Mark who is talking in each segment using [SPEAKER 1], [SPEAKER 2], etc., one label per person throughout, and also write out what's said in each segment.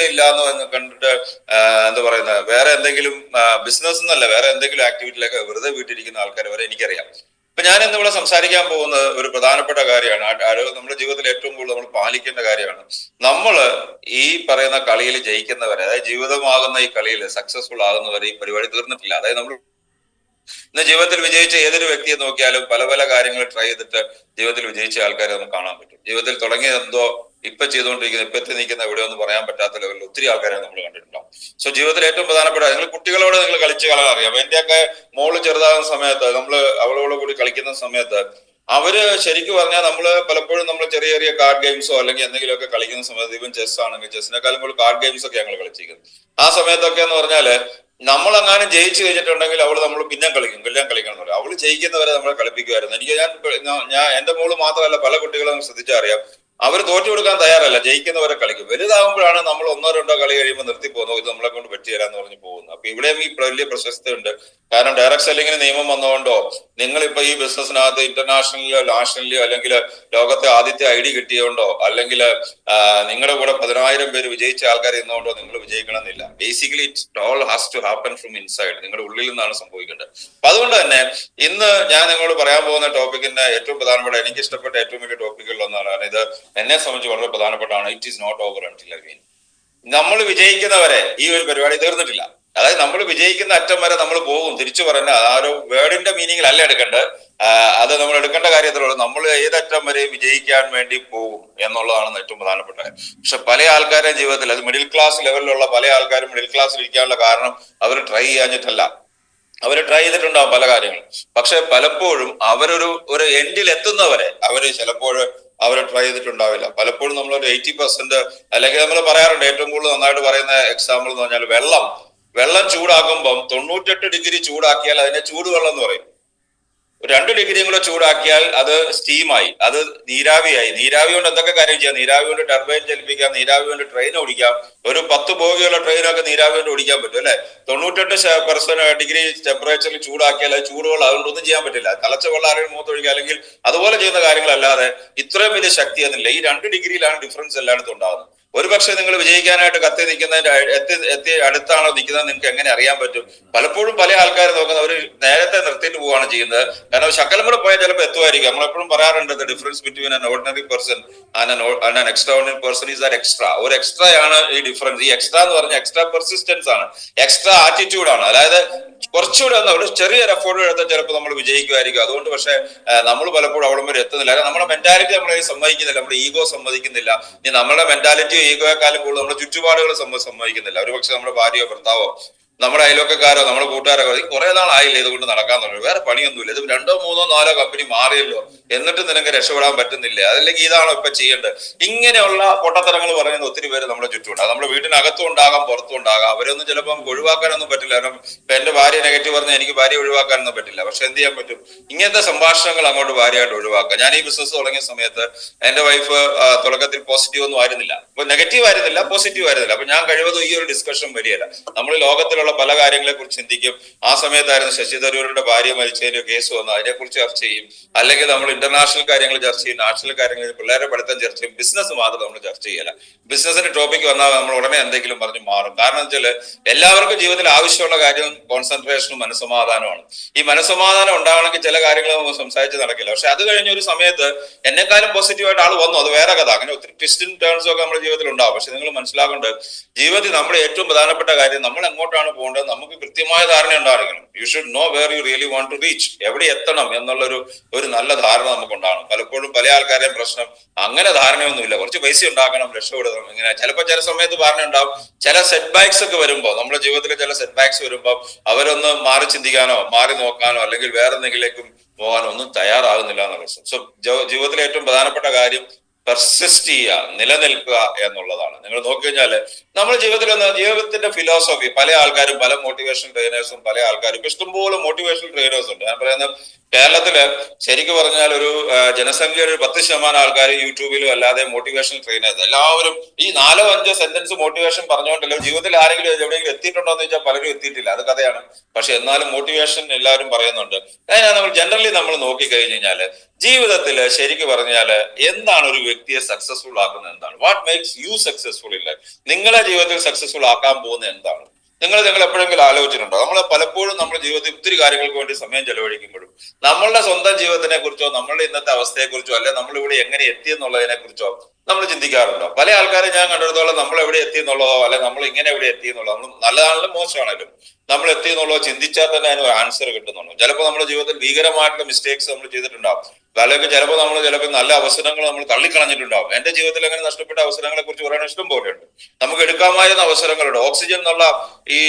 [SPEAKER 1] ഇല്ല എന്ന് കണ്ടിട്ട് എന്താ പറയുന്നത്, വേറെ എന്തെങ്കിലും ബിസിനസ് എന്നല്ല, വേറെ എന്തെങ്കിലും ആക്ടിവിറ്റിയിലൊക്കെ വെറുതെ വീട്ടിലിരിക്കുന്ന ആൾക്കാർ വരെ എനിക്കറിയാം. ഇപ്പൊ ഞാൻ ഇന്ന് ഇവിടെ സംസാരിക്കാൻ പോകുന്നത് ഒരു പ്രധാനപ്പെട്ട കാര്യമാണ്. നമ്മുടെ ജീവിതത്തിൽ ഏറ്റവും കൂടുതൽ നമ്മൾ പാലിക്കേണ്ട കാര്യമാണ്. നമ്മള് ഈ പറയുന്ന കളിയിൽ ജയിക്കുന്നവരെ, അതായത് ജീവിതമാകുന്ന ഈ കളിയിൽ സക്സസ്ഫുൾ ആകുന്നവരെ ഈ പരിപാടി തീർന്നിട്ടില്ല. അതായത് നമ്മൾ ഇന്ന് ജീവിതത്തിൽ വിജയിച്ച ഏതൊരു വ്യക്തിയെ നോക്കിയാലും പല പല കാര്യങ്ങൾ ട്രൈ ചെയ്തിട്ട് ജീവിതത്തിൽ വിജയിച്ച ആൾക്കാരെ നമുക്ക് കാണാൻ പറ്റും. ജീവിതത്തിൽ തുടങ്ങിയതെന്തോ ഇപ്പൊ ചെയ്തുകൊണ്ടിരിക്കുന്നത്, ഇപ്പൊ എത്തി നിൽക്കുന്ന എവിടെയൊന്നും പറയാൻ പറ്റാത്ത ലെവലിൽ ഒത്തിരി ആൾക്കാരെ നമ്മൾ കണ്ടിട്ടുണ്ടാവും. സോ ജീവിതത്തിൽ ഏറ്റവും പ്രധാനപ്പെട്ട, നിങ്ങൾ കുട്ടികളോട് നിങ്ങൾ കളിച്ച് കളയാൻ അറിയാം. എന്റെയൊക്കെ മോള് ചെറുതാകുന്ന സമയത്ത്, നമ്മള് അവളോട് കൂടി കളിക്കുന്ന സമയത്ത് അവര് ശരിക്കും പറഞ്ഞാൽ നമ്മള് പലപ്പോഴും നമ്മൾ ചെറിയ ചെറിയ കാർഡ് ഗെയിംസോ അല്ലെങ്കിൽ എന്തെങ്കിലുമൊക്കെ കളിക്കുന്ന സമയത്ത്, ഇവൻ ചെസ് ആണെങ്കിൽ ചെസ്സിനെക്കാളും കൂടുതൽ കാർഡ് ഗെയിംസ് ഒക്കെ ഞങ്ങൾ കളിച്ചിരിക്കുന്നത്. ആ സമയത്തൊക്കെ എന്ന് പറഞ്ഞാല് നമ്മളെങ്ങാനും ജയിച്ചു കഴിഞ്ഞിട്ടുണ്ടെങ്കിൽ അവള് നമ്മൾ പിന്നെ കളിക്കും, കല്യാണം കളിക്കണം എന്ന് പറയും. അവള് ജയിക്കുന്നവരെ നമ്മളെ കളിപ്പിക്കുമായിരുന്നു. ഞാൻ എന്റെ മോള് മാത്രമല്ല, പല കുട്ടികളും ശ്രദ്ധിച്ചാൽ അറിയാം, അവർ തോറ്റു കൊടുക്കാൻ തയ്യാറല്ല, ജയിക്കുന്നവരെ കളിക്കും. വലുതാകുമ്പോഴാണ് നമ്മൾ ഒന്നോ രണ്ടോ കളി കഴിയുമ്പോൾ നിർത്തി പോകുന്നത്, ഇത് നമ്മളെ കൊണ്ട് പറ്റിയരാന്ന് പറഞ്ഞ് പോകുന്നത്. അപ്പൊ ഇവിടെയും ഈ വലിയ പ്രശസ്തി ഉണ്ട്. കാരണം ഡയറക്ട് സെല്ലിങ്ങിന് നിയമം വന്നതുകൊണ്ടോ, നിങ്ങളിപ്പോ ഈ ബിസിനസ്സിനകത്ത് ഇന്റർനാഷണലിലോ നാഷണലിലോ അല്ലെങ്കിൽ ലോകത്തെ ആദ്യത്തെ ID കിട്ടിയതുകൊണ്ടോ, അല്ലെങ്കിൽ നിങ്ങളുടെ കൂടെ 10,000 പേര് വിജയിച്ച ആൾക്കാർ ഇന്നുകൊണ്ടോ നിങ്ങൾ വിജയിക്കണമെന്നില്ല. Basically it all has to happen from inside. നിങ്ങളുടെ ഉള്ളിൽ നിന്നാണ് സംഭവിക്കേണ്ടത്. അപ്പൊ അതുകൊണ്ട് തന്നെ ഇന്ന് ഞാൻ നിങ്ങളോട് പറയാൻ പോകുന്ന ടോപ്പിക്കിന്റെ ഏറ്റവും പ്രധാനപ്പെട്ട, എനിക്ക് ഇഷ്ടപ്പെട്ട ഏറ്റവും വലിയ ടോപ്പിക്കുകളിലൊന്നാണ്. കാരണം ഇത് എന്നെ സംബന്ധിച്ച് വളരെ പ്രധാനപ്പെട്ടാണ്. It is not over until I win. നമ്മൾ വിജയിക്കുന്നവരെ ഈ ഒരു പരിപാടി തീർന്നിട്ടില്ല. അതായത് നമ്മൾ വിജയിക്കുന്ന അറ്റം വരെ നമ്മൾ പോകും. തിരിച്ചു പറഞ്ഞ ആ ഒരു വേർഡിന്റെ മീനിങ്ങിലല്ല എടുക്കേണ്ടത്, അത് നമ്മൾ എടുക്കേണ്ട കാര്യത്തിലുള്ളൂ. നമ്മൾ ഏതറ്റം വരെ വിജയിക്കാൻ വേണ്ടി പോകും എന്നുള്ളതാണ് ഏറ്റവും പ്രധാനപ്പെട്ട കാര്യം. പക്ഷെ പല ആൾക്കാരുടെ ജീവിതത്തിൽ, അത് മിഡിൽ ക്ലാസ് ലെവലിലുള്ള പല ആൾക്കാരും മിഡിൽ ക്ലാസ്സിൽ ഇരിക്കാനുള്ള കാരണം അവർ ട്രൈ ചെയ്യാഞ്ഞിട്ടല്ല. അവര് ട്രൈ ചെയ്തിട്ടുണ്ടാവും പല കാര്യങ്ങളും. പക്ഷെ പലപ്പോഴും ഒരു എൻഡിൽ എത്തുന്നവരെ അവര് ചിലപ്പോൾ അവർ ട്രൈ ചെയ്തിട്ടുണ്ടാവില്ല. പലപ്പോഴും നമ്മളൊരു 80%, അല്ലെങ്കിൽ നമ്മൾ പറയാറുണ്ട്, ഏറ്റവും കൂടുതൽ നന്നായിട്ട് പറയുന്ന എക്സാമ്പിൾ എന്ന് പറഞ്ഞാൽ വെള്ളം ചൂടാക്കുമ്പം 98 ഡിഗ്രി ചൂടാക്കിയാൽ അതിനെ ചൂടുവെള്ളം എന്ന് പറയും. 2 ഡിഗ്രിയും കൂടെ ചൂടാക്കിയാൽ അത് സ്റ്റീമായി, അത് നീരാവിയായി. നീരാവി കൊണ്ട് എന്തൊക്കെ കാര്യം ചെയ്യാം? നീരാവി കൊണ്ട് ടർബൈൻ ചലിപ്പിക്കാം, നീരാവി കൊണ്ട് ട്രെയിൻ ഓടിക്കാം. ഒരു 10 ബോഗിയുള്ള ട്രെയിനൊക്കെ നീരാവി കൊണ്ട് ഓടിക്കാൻ പറ്റും അല്ലെ? 98% ഡിഗ്രി ടെമ്പറേച്ചറിൽ ചൂടാക്കിയാൽ അത് ചൂടുവെള്ളം, അതുകൊണ്ടൊന്നും ചെയ്യാൻ പറ്റില്ല. തിളച്ച വെള്ളം ആരെങ്കിലും മുഖത്തൊഴിക്കുക അല്ലെങ്കിൽ അതുപോലെ ചെയ്യുന്ന കാര്യങ്ങളല്ലാതെ ഇത്രയും വലിയ ശക്തി എന്നില്ല. ഈ 2 ഡിഗ്രിയിലാണ് ഡിഫറൻസ് എല്ലായിടത്തും ഉണ്ടാകുന്നത്. ഒരു പക്ഷെ നിങ്ങൾ വിജയിക്കാനായിട്ട് കത്തി നിൽക്കുന്നതിന്റെ എത്തി അടുത്താണോ നിൽക്കുന്നത് നിങ്ങൾക്ക് എങ്ങനെ അറിയാൻ പറ്റും? പലപ്പോഴും പല ആൾക്കാർ നോക്കുന്നത് അവർ നേരത്തെ നിർത്തിയിട്ട് പോവുകയാണ് ചെയ്യുന്നത്. കാരണം ശകലം കൂടെ പോയാൽ ചിലപ്പോൾ എത്തുമായിരിക്കും. നമ്മളെപ്പോഴും പറയാറുണ്ട്, the difference between an ordinary person and an extra ordinary person is that extra. ഒരു എക്സ്ട്രാ ആണ് ഈ ഡിഫറൻസ്. ഈ എക്സ്ട്രാ എന്ന് പറഞ്ഞാൽ എക്സ്ട്രാ പെർസിസ്റ്റൻസ് ആണ്, എക്സ്ട്രാ ആറ്റിറ്റ്യൂഡ് ആണ്. അതായത് കുറച്ചുകൂടെ ഒരു ചെറിയൊരു എഫോർട്ട് എടുത്താൽ ചിലപ്പോൾ നമ്മൾ വിജയിക്കുമായിരിക്കും. അതുകൊണ്ട് പക്ഷെ നമ്മൾ പലപ്പോഴും അവിടം വരെ എത്തുന്നില്ല. കാരണം നമ്മുടെ മെന്റാലിറ്റി നമ്മളെ സമ്മതിക്കുന്നില്ല, നമ്മുടെ ഈഗോ സമ്മതിക്കുന്നില്ല. ഇനി നമ്മുടെ മെന്റാലിറ്റിയോ ഈഗോയെക്കാളും കൂടുതൽ നമ്മുടെ ചുറ്റുപാടുകൾ സമ്മതിക്കുന്നില്ല. ഒരു പക്ഷെ നമ്മുടെ ഭാര്യയോ ഭർത്താവോ നമ്മുടെ അയൽവക്കക്കാരോ നമ്മുടെ കൂട്ടുകാരോ കുറെ നാളായില്ലേ ഇതുകൊണ്ട് നടക്കാൻ തുടങ്ങി, വേറെ പണിയൊന്നുമില്ല, ഇത് 2, 3, 4 കമ്പനി മാറിയല്ലോ, എന്നിട്ട് നിനക്ക് രക്ഷപ്പെടാൻ പറ്റുന്നില്ല, അതല്ലെങ്കിൽ ഇതാണോ ഇപ്പൊ ചെയ്യേണ്ടത്? ഇങ്ങനെയുള്ള പൊട്ടത്തരങ്ങൾ പറയുന്ന ഒത്തിരി പേര് നമ്മുടെ ചുറ്റുമുണ്ട്. അത് നമ്മുടെ വീട്ടിനകത്തും ഉണ്ടാകാം, പുറത്തും ഉണ്ടാകാം. അവരൊന്നും ചിലപ്പം ഒഴിവാക്കാനൊന്നും പറ്റില്ല. കാരണം ഇപ്പൊ എന്റെ ഭാര്യ നെഗറ്റീവ് പറഞ്ഞാൽ എനിക്ക് ഭാര്യ ഒഴിവാക്കാനൊന്നും പറ്റില്ല. പക്ഷെ എന്ത് ചെയ്യാൻ പറ്റും? ഇങ്ങനത്തെ സംഭാഷണങ്ങൾ അങ്ങോട്ട് ഭാര്യയായിട്ട് ഒഴിവാക്കുക. ഞാൻ ഈ ബിസിനസ് തുടങ്ങിയ സമയത്ത് എന്റെ വൈഫ് തുടക്കത്തിൽ പോസിറ്റീവ് ഒന്നും ആയിരുന്നില്ല, അപ്പൊ നെഗറ്റീവ് ആയിരുന്നില്ല, പോസിറ്റീവ് ആയിരുന്നില്ല. അപ്പൊ ഞാൻ കഴിവതും ഈ ഒരു ഡിസ്കഷൻ വരികയില്ല. നമ്മൾ ലോകത്തിലുള്ള പല കാര്യങ്ങളെ കുറിച്ച് ചിന്തിക്കും. ആ സമയത്തായിരുന്നു ശശി തരൂരിന്റെ ഭാര്യ മരിച്ചതിന്റെ കേസ് വന്നു, അതിനെക്കുറിച്ച് ചർച്ച ചെയ്യും. അല്ലെങ്കിൽ നമ്മൾ ഇന്റർനാഷണൽ കാര്യങ്ങൾ ചർച്ച ചെയ്യും, നാഷണൽ കാര്യങ്ങൾ, പിള്ളേരെ പഠിത്തം ചർച്ച ചെയ്യും. ബിസിനസ് മാത്രം നമ്മൾ ചർച്ച ചെയ്യല. ബിസിനസിന്റെ ടോപ്പിക് വന്നാൽ നമ്മൾ ഉടനെ എന്തെങ്കിലും പറഞ്ഞ് മാറും. കാരണം വെച്ചാൽ എല്ലാവർക്കും ജീവിതത്തിൽ ആവശ്യമുള്ള കാര്യം കോൺസെൻട്രേഷനും മനസ്സമാധാനമാണ്. ഈ മനസ്സമാധാനം ഉണ്ടാവണമെങ്കിൽ ചില കാര്യങ്ങൾ നമുക്ക് സംസാരിച്ച് നടക്കില്ല. പക്ഷെ അത് കഴിഞ്ഞ ഒരു സമയത്ത് എന്നെക്കാളും പോസിറ്റീവായിട്ട് ആൾ വന്നു, അത് വേറെ കഥ. അങ്ങനെ ഒത്തിരി ട്വിസ്റ്റും ടേൺസും ഒക്കെ നമ്മുടെ ജീവിതത്തിൽ ഉണ്ടാവും. പക്ഷെ നിങ്ങൾ മനസ്സിലാക്കേണ്ടത്, ജീവിതത്തിൽ നമ്മുടെ ഏറ്റവും പ്രധാനപ്പെട്ട കാര്യം നമ്മൾ എങ്ങോട്ടാണ് പോകേണ്ടത് നമുക്ക് കൃത്യമായ ധാരണ ഉണ്ടായിരിക്കണം. You should know where you really want to reach, എവിടെ എത്തണം എന്നുള്ളൊരു നല്ല ധാരണ നമുക്കുണ്ടാകണം. പലപ്പോഴും പല ആൾക്കാരെയും പ്രശ്നം അങ്ങനെ ധാരണയൊന്നുമില്ല. കുറച്ച് പൈസ ഉണ്ടാക്കണം, രക്ഷപ്പെടണം, ഇങ്ങനെ ചിലപ്പോൾ ചില സമയത്ത് ധാരണ ഉണ്ടാവും. ചില സെറ്റ് ബാക്സ് ഒക്കെ വരുമ്പോൾ, നമ്മുടെ ജീവിതത്തിൽ ചില സെറ്റ് ബാക്സ് വരുമ്പോൾ അവരൊന്ന് മാറി ചിന്തിക്കാനോ മാറി നോക്കാനോ അല്ലെങ്കിൽ വേറെ എന്തെങ്കിലേക്കും പോകാനോ ഒന്നും തയ്യാറാകുന്നില്ല എന്ന പ്രശ്നം. സോ ജീവിതത്തിലെ ഏറ്റവും പ്രധാനപ്പെട്ട കാര്യം പെർസിസ്റ്റ് ചെയ്യുക, നിലനിൽക്കുക എന്നുള്ളതാണ്. നിങ്ങൾ നോക്കിക്കഴിഞ്ഞാല് നമ്മുടെ ജീവിതത്തിന്റെ ഫിലോസഫി, പല ആൾക്കാരും, പല മോട്ടിവേഷൻ ട്രെയിനേഴ്സും, പല ആൾക്കാരും, ഇഷ്ടംപോലെ മോട്ടിവേഷൻ ട്രെയിനേഴ്സ് ഉണ്ട്. ഞാൻ പറയുന്നത് കേരളത്തില് ശരിക്കും പറഞ്ഞാൽ ഒരു ജനസംഖ്യയുടെ ഒരു 10% ആൾക്കാർ യൂട്യൂബിലും അല്ലാതെ മോട്ടിവേഷൻ ട്രെയിനേഴ്സ്. എല്ലാവരും ഈ 4-5 സെന്റൻസ് മോട്ടിവേഷൻ പറഞ്ഞുകൊണ്ടല്ലോ ജീവിതത്തിൽ ആരെങ്കിലും എവിടെയെങ്കിലും എത്തിയിട്ടുണ്ടോ എന്ന് ചോദിച്ചാൽ പലരും എത്തിയിട്ടില്ല, അത് കഥയാണ്. പക്ഷെ എന്നാലും മോട്ടിവേഷൻ എല്ലാവരും പറയുന്നുണ്ട്. അതിനാ നമ്മൾ ജനറലി നമ്മൾ നോക്കിക്കഴിഞ്ഞ് കഴിഞ്ഞാല് ജീവിതത്തിൽ ശരിക്കും പറഞ്ഞാല് എന്താണ് ഒരു വ്യക്തിയെ സക്സസ്ഫുൾ ആക്കുന്നത്? എന്താണ് what makes you successful in life? നിങ്ങളെ ജീവിതത്തിൽ സക്സസ്ഫുൾ ആക്കാൻ പോകുന്നത് എന്താണ്? നിങ്ങൾ എപ്പോഴെങ്കിലും ആലോചിച്ചിട്ടുണ്ടോ? നമ്മൾ പലപ്പോഴും നമ്മുടെ ജീവിതത്തിൽ ഒത്തിരി കാര്യങ്ങൾക്ക് വേണ്ടി സമയം ചെലവഴിക്കുമ്പോഴും നമ്മളുടെ സ്വന്തം ജീവിതത്തിനെ കുറിച്ചോ നമ്മളുടെ ഇന്നത്തെ അവസ്ഥയെ കുറിച്ചോ അല്ലെ നമ്മൾ ഇവിടെ എങ്ങനെ എത്തി എന്നുള്ളതിനെ കുറിച്ചോ നമ്മൾ ചിന്തിക്കാറുണ്ടോ? പല ആൾക്കാരെ ഞാൻ കണ്ടിടത്തോളം നമ്മൾ എവിടെ എത്തി എന്നുള്ളതോ അല്ലെ നമ്മൾ ഇങ്ങനെ എവിടെ എത്തി എന്നുള്ളതോ, നമ്മൾ നല്ലതാണെങ്കിലും മോശമാണെങ്കിലും നമ്മൾ എത്തി എന്നുള്ളതോ ചിന്തിച്ചാൽ തന്നെ അതിന് ആൻസർ കിട്ടുന്നുള്ളൂ. ചിലപ്പോൾ നമ്മുടെ ജീവിതത്തിൽ ഭീകരമായിട്ടുള്ള മിസ്റ്റേക്സ് നമ്മൾ ചെയ്തിട്ടുണ്ടാവും, അല്ലെങ്കിൽ ചിലപ്പോൾ ചിലപ്പോൾ നല്ല അവസരങ്ങൾ നമ്മൾ തള്ളിക്കളഞ്ഞിട്ടുണ്ടാവും. എന്റെ ജീവിതത്തിൽ അങ്ങനെ നഷ്ടപ്പെട്ട അവസരങ്ങളെ കുറിച്ച് പറയാൻ ഇഷ്ടം പോലെയുണ്ട്. നമുക്ക് എടുക്കാമായിരുന്ന അവസരങ്ങളുണ്ട്. ഓക്സിജൻ എന്നുള്ള ഈ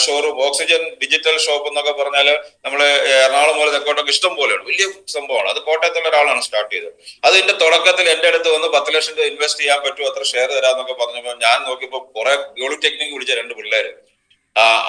[SPEAKER 1] ഷോറൂം, ഓക്സിജൻ ഡിജിറ്റൽ ഷോപ്പ് എന്നൊക്കെ പറഞ്ഞാൽ നമ്മൾ എറണാകുളം പോലെ തെക്കോട്ടൊക്കെ ഇഷ്ടം പോലെയുണ്ട്. വലിയ സംഭവമാണ്. അത് കോട്ടയത്തുള്ള ഒരാളാണ് സ്റ്റാർട്ട് ചെയ്തത്. അതിന്റെ തുടക്കത്തിൽ എന്റെ അടുത്ത് വന്ന് 10 ലക്ഷം രൂപ ഇൻവെസ്റ്റ് ചെയ്യാൻ പറ്റുമോ, അത്ര ഷെയർ തരാന്നൊക്കെ പറഞ്ഞപ്പോൾ ഞാൻ നോക്കിയപ്പോൾ കുറെ പോളിടെക്നിക് വിളിച്ച 2 പിള്ളേര്,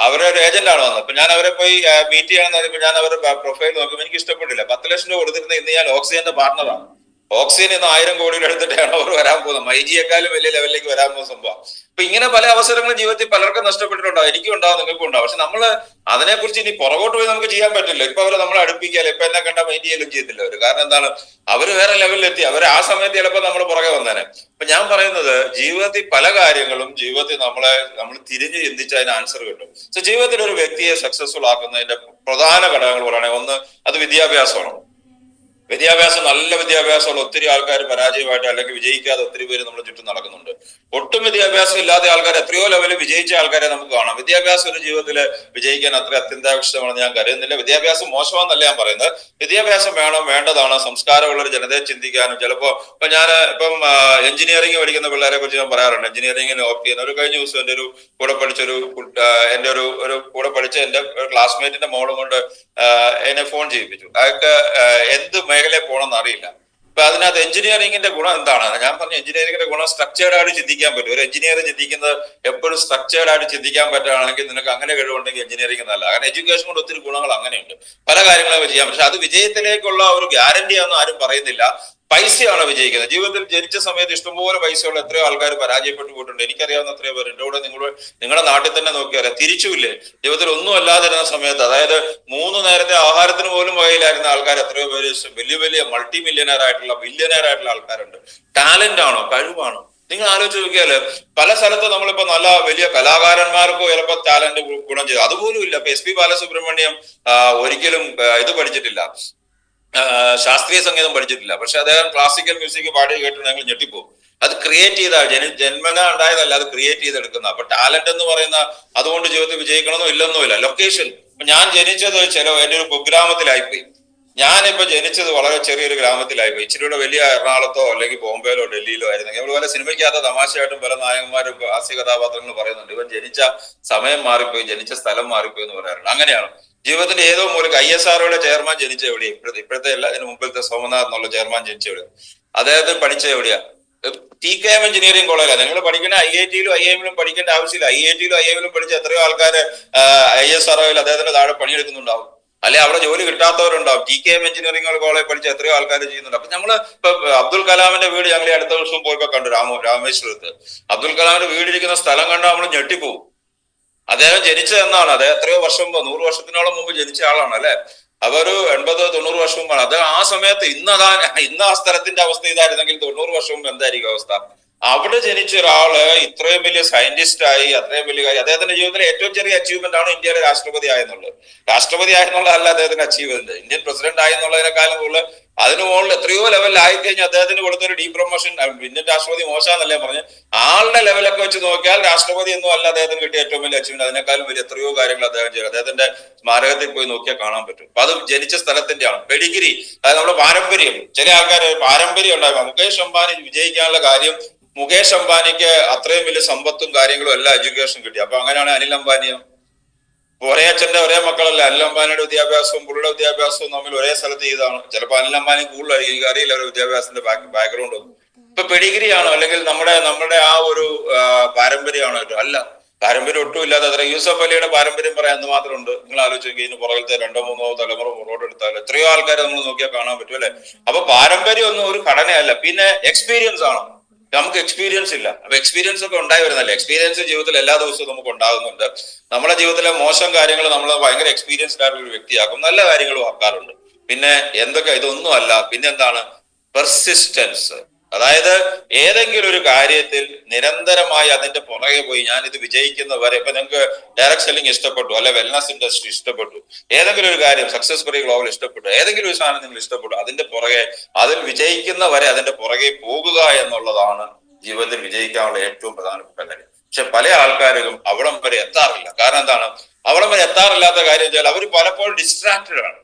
[SPEAKER 1] അവരെ ഒരു ഏജന്റ് ആണ് വന്നത്. അപ്പൊ ഞാൻ അവരെ പോയി മീറ്റ് ചെയ്യാൻ നോക്കിയപ്പോൾ ഞാൻ അവരുടെ പ്രൊഫൈൽ നോക്കുമ്പോൾ എനിക്ക് ഇഷ്ടപ്പെട്ടില്ല. 10 ലക്ഷം രൂപ കൊടുത്തിരുന്ന ഇന്ന് ഞാൻ ഓക്സിജന്റെ പാർട്ണറാണ്. ഓക്സിജൻ ഇന്ന് 1000 കോടിയുടെ എടുത്തിട്ടാണ് അവർ വരാൻ പോകുന്നത്. മൈജിയെക്കാളും വലിയ ലെവലിലേക്ക് വരാൻ പോകുന്ന സംഭവം. അപ്പൊ ഇങ്ങനെ പല അവസരങ്ങളും ജീവിതത്തിൽ പലർക്കും നഷ്ടപ്പെട്ടിട്ടുണ്ടാവും. എനിക്കും ഉണ്ടാവും, നിങ്ങൾക്കും ഉണ്ടാവും. പക്ഷെ നമ്മള് അതിനെക്കുറിച്ച് ഇനി പുറകോട്ട് പോയി നമുക്ക് ചെയ്യാൻ പറ്റില്ല. ഇപ്പൊ അവരെ നമ്മളെ അടുപ്പിക്കാല്ല, ഇപ്പൊ എന്നെ കണ്ട മൈൻഡ് ചെയ്യലും ചെയ്യത്തില്ല അവര്. കാരണം എന്താണ്, അവര് വേറെ ലെവലിലെത്തി. അവർ ആ സമയത്ത് ചിലപ്പോൾ നമ്മൾ പുറകെ വന്നേനെ. അപ്പൊ ഞാൻ പറയുന്നത്, ജീവിതത്തിൽ പല കാര്യങ്ങളും ജീവിതത്തിൽ നമ്മൾ തിരിഞ്ഞ് ചിന്തിച്ച് അതിന് ആൻസർ കിട്ടും. സോ ജീവിതത്തിൽ ഒരു വ്യക്തിയെ സക്സസ്ഫുൾ ആക്കുന്നതിന്റെ പ്രധാന ഘടകങ്ങൾ പറയുകയാണെങ്കിൽ, ഒന്ന് അത് വിദ്യാഭ്യാസമാണ്. വിദ്യാഭ്യാസം, നല്ല വിദ്യാഭ്യാസമുള്ള ഒത്തിരി ആൾക്കാർ പരാജയമായിട്ട് അല്ലെങ്കിൽ വിജയിക്കാതെ ഒത്തിരി പേര് നമ്മുടെ ചുറ്റും നടക്കുന്നുണ്ട്. ഒട്ടും വിദ്യാഭ്യാസം ഇല്ലാത്ത ആൾക്കാർ എത്രയോ ലെവലിൽ വിജയിച്ച ആൾക്കാരെ നമുക്ക് കാണാം. വിദ്യാഭ്യാസം ഒരു ജീവിതത്തിൽ വിജയിക്കാൻ അത്ര അത്യന്താപേക്ഷിതമാണെന്ന് ഞാൻ കരുതുന്നില്ല. വിദ്യാഭ്യാസം മോശമാണെന്നല്ല ഞാൻ പറയുന്നത്. വിദ്യാഭ്യാസം വേണം, വേണ്ടതാണ്. സംസ്കാരമുള്ള ഒരു ജനതയെ ചിന്തിക്കാനും ഇപ്പൊ ഞാൻ എഞ്ചിനീയറിംഗ് പഠിക്കുന്ന പിള്ളേരെ കുറിച്ച് ഞാൻ പറയാറുണ്ട്. എഞ്ചിനീയറിംഗിന് ഓപ്റ്റ് ചെയ്യുന്ന ഒരു കഴിഞ്ഞ ദിവസം എന്റെ ഒരു കൂടെ പഠിച്ചൊരു എന്റെ ഒരു കൂടെ പഠിച്ച എന്റെ ക്ലാസ്മേറ്റിന്റെ മോളും കൊണ്ട് എന്നെ ഫോൺ ചെയ്യിപ്പിച്ചു. അതൊക്കെ എന്ത് മേഖലയിൽ പോകണമെന്ന് അറിയില്ല. അപ്പൊ അതിനകത്ത് എഞ്ചിനീയറിംഗിന്റെ ഗുണം എന്താണ്? ഞാൻ പറഞ്ഞു, എഞ്ചിനീയറിംഗിന്റെ ഗുണം സ്ട്രക്ചേർഡ് ആയിട്ട് ചിന്തിക്കാൻ പറ്റും. ഒരു എഞ്ചിനീയർ ചിന്തിക്കുന്നത് എപ്പോഴും സ്ട്രക്ചേർഡ് ആയിട്ട് ചിന്തിക്കാൻ പറ്റുകയാണെങ്കിൽ നിനക്ക് അങ്ങനെ കഴിവുണ്ടെങ്കിൽ എഞ്ചിനീയറിംഗ് നല്ല. കാരണം എഡ്യൂക്കേഷൻ കൊണ്ട് ഒത്തിരി ഗുണങ്ങൾ അങ്ങനെയുണ്ട്, പല കാര്യങ്ങളും ചെയ്യാം. പക്ഷെ അത് വിജയത്തിലേക്കുള്ള ഒരു ഗ്യാരണ്ടിയാണെന്ന് ആരും പറയുന്നില്ല. പൈസയാണ് വിജയിക്കുന്നത്. ജീവിതത്തിൽ ജനിച്ച സമയത്ത് ഇഷ്ടംപോലെ പൈസയുള്ള എത്രയോ ആൾക്കാർ പരാജയപ്പെട്ടു പോയിട്ടുണ്ട്. എനിക്കറിയാവുന്ന എത്രയോ പേര് എൻ്റെ കൂടെ. നിങ്ങളുടെ നാട്ടിൽ തന്നെ നോക്കിയാൽ തിരിച്ചുമില്ലേ, ജീവിതത്തിൽ ഒന്നും അല്ലാതിരുന്ന സമയത്ത്, അതായത് 3 നേരത്തെ ആഹാരത്തിന് പോലും വകയിലായിരുന്ന ആൾക്കാർ എത്രയോ പേര് വലിയ വലിയ മൾട്ടി മില്യനയർ ആയിട്ടുള്ള ബില്യനയർ ആയിട്ടുള്ള ആൾക്കാരുണ്ട്. ടാലന്റ് ആണോ, കഴിവാണോ? നിങ്ങൾ ആലോചിച്ച് നോക്കിയാല് പല സ്ഥലത്ത് നമ്മളിപ്പോ നല്ല വലിയ കലാകാരന്മാർക്കോ ചിലപ്പോൾ ടാലന്റ് ഗുണം ചെയ്തു, അതുപോലും ഇല്ല. ഇപ്പൊ SP ബാലസുബ്രഹ്മണ്യം ഒരിക്കലും ഇത് പഠിച്ചിട്ടില്ല, ശാസ്ത്രീയ സംഗീതം പഠിച്ചിട്ടില്ല. പക്ഷെ അദ്ദേഹം ക്ലാസിക്കൽ മ്യൂസിക് പാടി കേട്ടിട്ടുണ്ടെങ്കിൽ ഞെട്ടിപ്പോകും. അത് ക്രിയേറ്റ് ചെയ്ത ജന്മന ഉണ്ടായതല്ല, അത് ക്രിയേറ്റ് ചെയ്തെടുക്കുന്ന. അപ്പൊ ടാലന്റ് എന്ന് പറയുന്ന അതുകൊണ്ട് ജീവിതത്തിൽ വിജയിക്കണമെന്നോ ഇല്ലെന്നോ ഇല്ല. ലൊക്കേഷൻ, ഞാൻ ജനിച്ചത് എന്റെ ഒരു കുഗ്രാമത്തിലായിപ്പോയി. ഞാനിപ്പോ ജനിച്ചത് വളരെ ചെറിയൊരു ഗ്രാമത്തിലായിപ്പോയി. ഇച്ചിരിയുടെ വലിയ എറണാകുളത്തോ അല്ലെങ്കിൽ ബോംബെയിലോ ഡൽഹിയിലോ ആയിരുന്നെങ്കിൽ നമ്മൾ പല സിനിമയ്ക്കകത്ത തമാശയായിട്ടും പല നായകന്മാരും ഹാസ്യ കഥാപാത്രങ്ങൾ പറയുന്നുണ്ട്, ഇവൻ ജനിച്ച സമയം മാറിപ്പോയി, ജനിച്ച സ്ഥലം മാറിപ്പോയി എന്ന് പറയാറുണ്ട്. അങ്ങനെയാണ് ജീവിതത്തിന്റെ ഏതോ മൂലം. ISROയുടെ ചെയർമാൻ ജനിച്ച എവിടെയാ? ഇപ്പോഴത്തെ അല്ല, ഇതിന് മുമ്പിലത്തെ സോമനാഥ് എന്നുള്ള ചെയർമാൻ ജനിച്ച എവിടെയാ? അദ്ദേഹത്തിന് പഠിച്ച എവിടെയാ? TKM എഞ്ചിനീയറിംഗ് കോളേജിലാണ്. നിങ്ങൾ പഠിക്കേണ്ട IITയിലും IIMലും പഠിക്കേണ്ട ആവശ്യമില്ല. IITയിലും IIMലും പഠിച്ച എത്രയോ ആൾക്കാര് ISROയിൽ അദ്ദേഹത്തിന്റെ താഴെ പണിയെടുക്കുന്നുണ്ടാവും, അല്ലെ അവിടെ ജോലി കിട്ടാത്തവരുണ്ടാവും. TKM എഞ്ചിനീയറിംഗ് കോളേജ് പഠിച്ച എത്രയോ ആൾക്കാർ ചെയ്യുന്നുണ്ട്. അപ്പൊ നമ്മള് ഇപ്പൊ അബ്ദുൽ കലാമിന്റെ വീട് ഞങ്ങൾ അടുത്ത വർഷം പോയപ്പോ കണ്ടു, രാമേശ്വരത്ത്. അബ്ദുൽ കലാമിന്റെ വീടിരിക്കുന്ന സ്ഥലം കണ്ടാൽ നമ്മൾ ഞെട്ടിപ്പോവും. അദ്ദേഹം ജനിച്ചത് എന്നാണ്, അദ്ദേഹം എത്രയോ വർഷം 100 വർഷത്തിനോളം മുമ്പ് ജനിച്ച ആളാണ്, അല്ലെ? അതൊരു 80-90 വർഷം മുമ്പാണ്. അത് ആ സമയത്ത് ഇന്ന് ആ സ്ഥലത്തിന്റെ അവസ്ഥ ഇതായിരുന്നെങ്കിൽ 90 വർഷം മുമ്പ് എന്തായിരിക്കും അവസ്ഥ? അവിടെ ജനിച്ച ഒരാള് ഇത്രയും വലിയ സയന്റിസ്റ്റ് ആയി, അത്രയും വലിയ കാര്യം. അദ്ദേഹത്തിന്റെ ജീവിതത്തിലെ ഏറ്റവും ചെറിയ അച്ചീവ്മെന്റ് ആണ് ഇന്ത്യയിലെ രാഷ്ട്രപതി ആയെന്നുള്ളത്. രാഷ്ട്രപതി ആയെന്നുള്ളതല്ല അദ്ദേഹത്തിന്റെ അച്ചീവ്മെന്റ്. ഇന്ത്യൻ പ്രസിഡന്റ് ആയെന്നുള്ളതിനേക്കാളും കൂടുതൽ അതിന് മുകളിൽ എത്രയോ ലെവലിൽ ആയിക്കഴിഞ്ഞാൽ അദ്ദേഹത്തിന് കൊടുത്തൊരു ഡീപ്രൊമോഷൻ. ഇന്ത്യൻ രാഷ്ട്രപതി മോശമെന്നല്ലേ പറഞ്ഞ്, ആളുടെ ലെവലൊക്കെ വെച്ച് നോക്കിയാൽ രാഷ്ട്രപതി ഒന്നും അല്ല അദ്ദേഹത്തിന് കിട്ടിയ ഏറ്റവും വലിയ അച്ചീവ്മെന്റ്. അതിനേക്കാളും വലിയ എത്രയോ കാര്യങ്ങൾ അദ്ദേഹം ചെയ്യും. അദ്ദേഹത്തിന്റെ സ്മാരകത്തിൽ പോയി നോക്കിയാൽ കാണാൻ പറ്റും. അപ്പൊ അത് ജനിച്ച സ്ഥലത്തിന്റെയാണ്. പെഡിഗ്രി, അതായത് നമ്മുടെ പാരമ്പര്യം. ചില ആൾക്കാർ പാരമ്പര്യം ഉണ്ടാകും. മുകേഷ് അംബാനി വിജയിക്കാനുള്ള കാര്യം, മുകേഷ് അംബാനിക്ക് അത്രയും വലിയ സമ്പത്തും കാര്യങ്ങളും എല്ലാം എഡ്യൂക്കേഷൻ കിട്ടി. അപ്പൊ അങ്ങനെയാണ് അനിൽ അംബാനിയോ? ഒരേ അച്ഛന്റെ ഒരേ മക്കളല്ല. അനിൽ അംബാനിയുടെ വിദ്യാഭ്യാസവും പുള്ളിയുടെ വിദ്യാഭ്യാസവും തമ്മിൽ ഒരേ സ്ഥലത്ത് ചെയ്താണ്. ചിലപ്പോൾ അനിൽ അംബാനി കൂടുതലായിരിക്കും, എനിക്ക് അറിയില്ല അവരുടെ വിദ്യാഭ്യാസത്തിന്റെ ബാക്ക്ഗ്രൗണ്ട് ഒന്നും. ഇപ്പൊ പെഡിഗ്രി ആണോ അല്ലെങ്കിൽ നമ്മുടെ ആ ഒരു പാരമ്പര്യമാണോ? അല്ല, പാരമ്പര്യം ഒട്ടും ഇല്ലാതെ. അത്ര യൂസഫ് അലിയുടെ പാരമ്പര്യം പറയാൻ എന്ന് മാത്രമുണ്ട്. നിങ്ങൾ ആലോചിച്ച് നോക്കി, ഇതിന് പുറകിലത്തെ 2-3 തലമുറ പുറകോട്ട് എടുത്താൽ എത്രയോ ആൾക്കാരെ നമ്മൾ നോക്കിയാൽ കാണാൻ പറ്റും, അല്ലെ? അപ്പൊ പാരമ്പര്യം ഒന്നും ഒരു ഘടനയല്ല. പിന്നെ എക്സ്പീരിയൻസ് ആണോ? നമുക്ക് എക്സ്പീരിയൻസ് ഇല്ല. അപ്പൊ എക്സ്പീരിയൻസ് ഒക്കെ ഉണ്ടായി വരുന്നല്ലേ. എക്സ്പീരിയൻസ് ജീവിതത്തിൽ എല്ലാ ദിവസവും നമുക്ക് ഉണ്ടാകുന്നുണ്ട്. നമ്മുടെ ജീവിതത്തിലെ മോശം കാര്യങ്ങൾ നമ്മൾ ഭയങ്കര എക്സ്പീരിയൻസ്ഡ് ആയിട്ടുള്ള ഒരു വ്യക്തിയാക്കും, നല്ല കാര്യങ്ങളും ആക്കാറുണ്ട്. പിന്നെ എന്തൊക്കെ, ഇതൊന്നും അല്ല, പിന്നെ എന്താണ്? പെർസിസ്റ്റൻസ്. അതായത് ഏതെങ്കിലും ഒരു കാര്യത്തിൽ നിരന്തരമായി അതിന്റെ പുറകെ പോയി ഞാൻ ഇത് വിജയിക്കുന്നവരെ, ഇപ്പൊ നിങ്ങൾക്ക് ഡയറക്ട് സെല്ലിംഗ് ഇഷ്ടപ്പെട്ടു, അല്ലെ വെൽനസ് ഇൻഡസ്ട്രി ഇഷ്ടപ്പെട്ടു, ഏതെങ്കിലും ഒരു കാര്യം സക്സസ് സ്റ്റോറി ഗ്ലോബൽ ഇഷ്ടപ്പെട്ടു, ഏതെങ്കിലും ഒരു സാധനം നിങ്ങൾ ഇഷ്ടപ്പെട്ടു, അതിന്റെ പുറകെ, അതിൽ വിജയിക്കുന്നവരെ അതിന്റെ പുറകെ പോകുക എന്നുള്ളതാണ് ജീവിതത്തിൽ വിജയിക്കാനുള്ള ഏറ്റവും പ്രധാനപ്പെട്ട കാര്യം. പക്ഷെ പല ആൾക്കാരും അവിടം വരെ എത്താറില്ല. കാരണം എന്താണ് അവിടം വരെ എത്താറില്ലാത്ത കാര്യം വെച്ചാൽ അവർ പലപ്പോഴും ഡിസ്ട്രാക്റ്റഡ് ആണ്.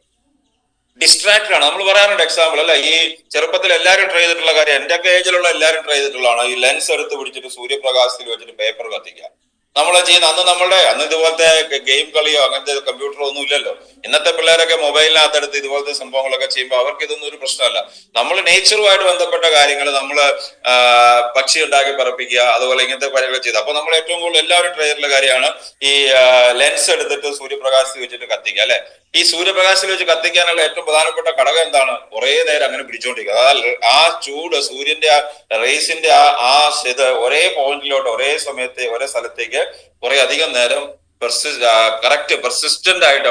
[SPEAKER 1] നമ്മൾ പറയാറുണ്ട് എക്സാമ്പിൾ, അല്ല, ഈ ചെറുപ്പത്തിൽ എല്ലാവരും ട്രൈ ചെയ്തിട്ടുള്ള കാര്യം, എന്റെ ഒക്കെ ഏജിലുള്ള എല്ലാവരും ട്രൈ ചെയ്തിട്ടുള്ളതാണ്, ഈ ലെൻസ് എടുത്ത് പിടിച്ചിട്ട് സൂര്യപ്രകാശത്തിൽ വെച്ചിട്ട് പേപ്പർ കത്തിക്കുക. നമ്മൾ ചെയ്യുന്ന അന്ന് ഇതുപോലത്തെ ഗെയിം കളിയോ അങ്ങനത്തെ കമ്പ്യൂട്ടറോ ഒന്നും ഇല്ലല്ലോ. ഇന്നത്തെ പിള്ളേരൊക്കെ മൊബൈലിനകത്തെടുത്ത് ഇതുപോലത്തെ സംഭവങ്ങളൊക്കെ ചെയ്യുമ്പോൾ അവർക്ക് ഇതൊന്നും ഒരു പ്രശ്നമല്ല. നമ്മൾ നേച്ചറുമായിട്ട് ബന്ധപ്പെട്ട കാര്യങ്ങൾ നമ്മൾ പക്ഷി ഉണ്ടാക്കി പറപ്പിക്കുക, അതുപോലെ ഇങ്ങനത്തെ കാര്യങ്ങൾ ചെയ്ത്, അപ്പൊ നമ്മൾ ഏറ്റവും കൂടുതൽ എല്ലാവരും ട്രൈ ചെയ്തിട്ടുള്ള കാര്യമാണ് ഈ ലെൻസ് എടുത്തിട്ട് സൂര്യപ്രകാശത്തിൽ വെച്ചിട്ട് കത്തിക്കുക, അല്ലെ? ഈ സൂര്യപ്രകാശത്തിൽ വെച്ച് കത്തിക്കാനുള്ള ഏറ്റവും പ്രധാനപ്പെട്ട ഘടകം എന്താണ്? കുറെ നേരം അങ്ങനെ പിടിച്ചോണ്ടിരിക്കുക. അതായത് ആ ചൂട്, സൂര്യന്റെ ആ റേസിന്റെ ആ ഇത് ഒരേ പോയിന്റിലോട്ട് ഒരേ സമയത്ത് ഒരേ സ്ഥലത്തേക്ക് കുറെ അധികം നേരം കറക്റ്റ് പെർസിസ്റ്റന്റ് ആയിട്ട്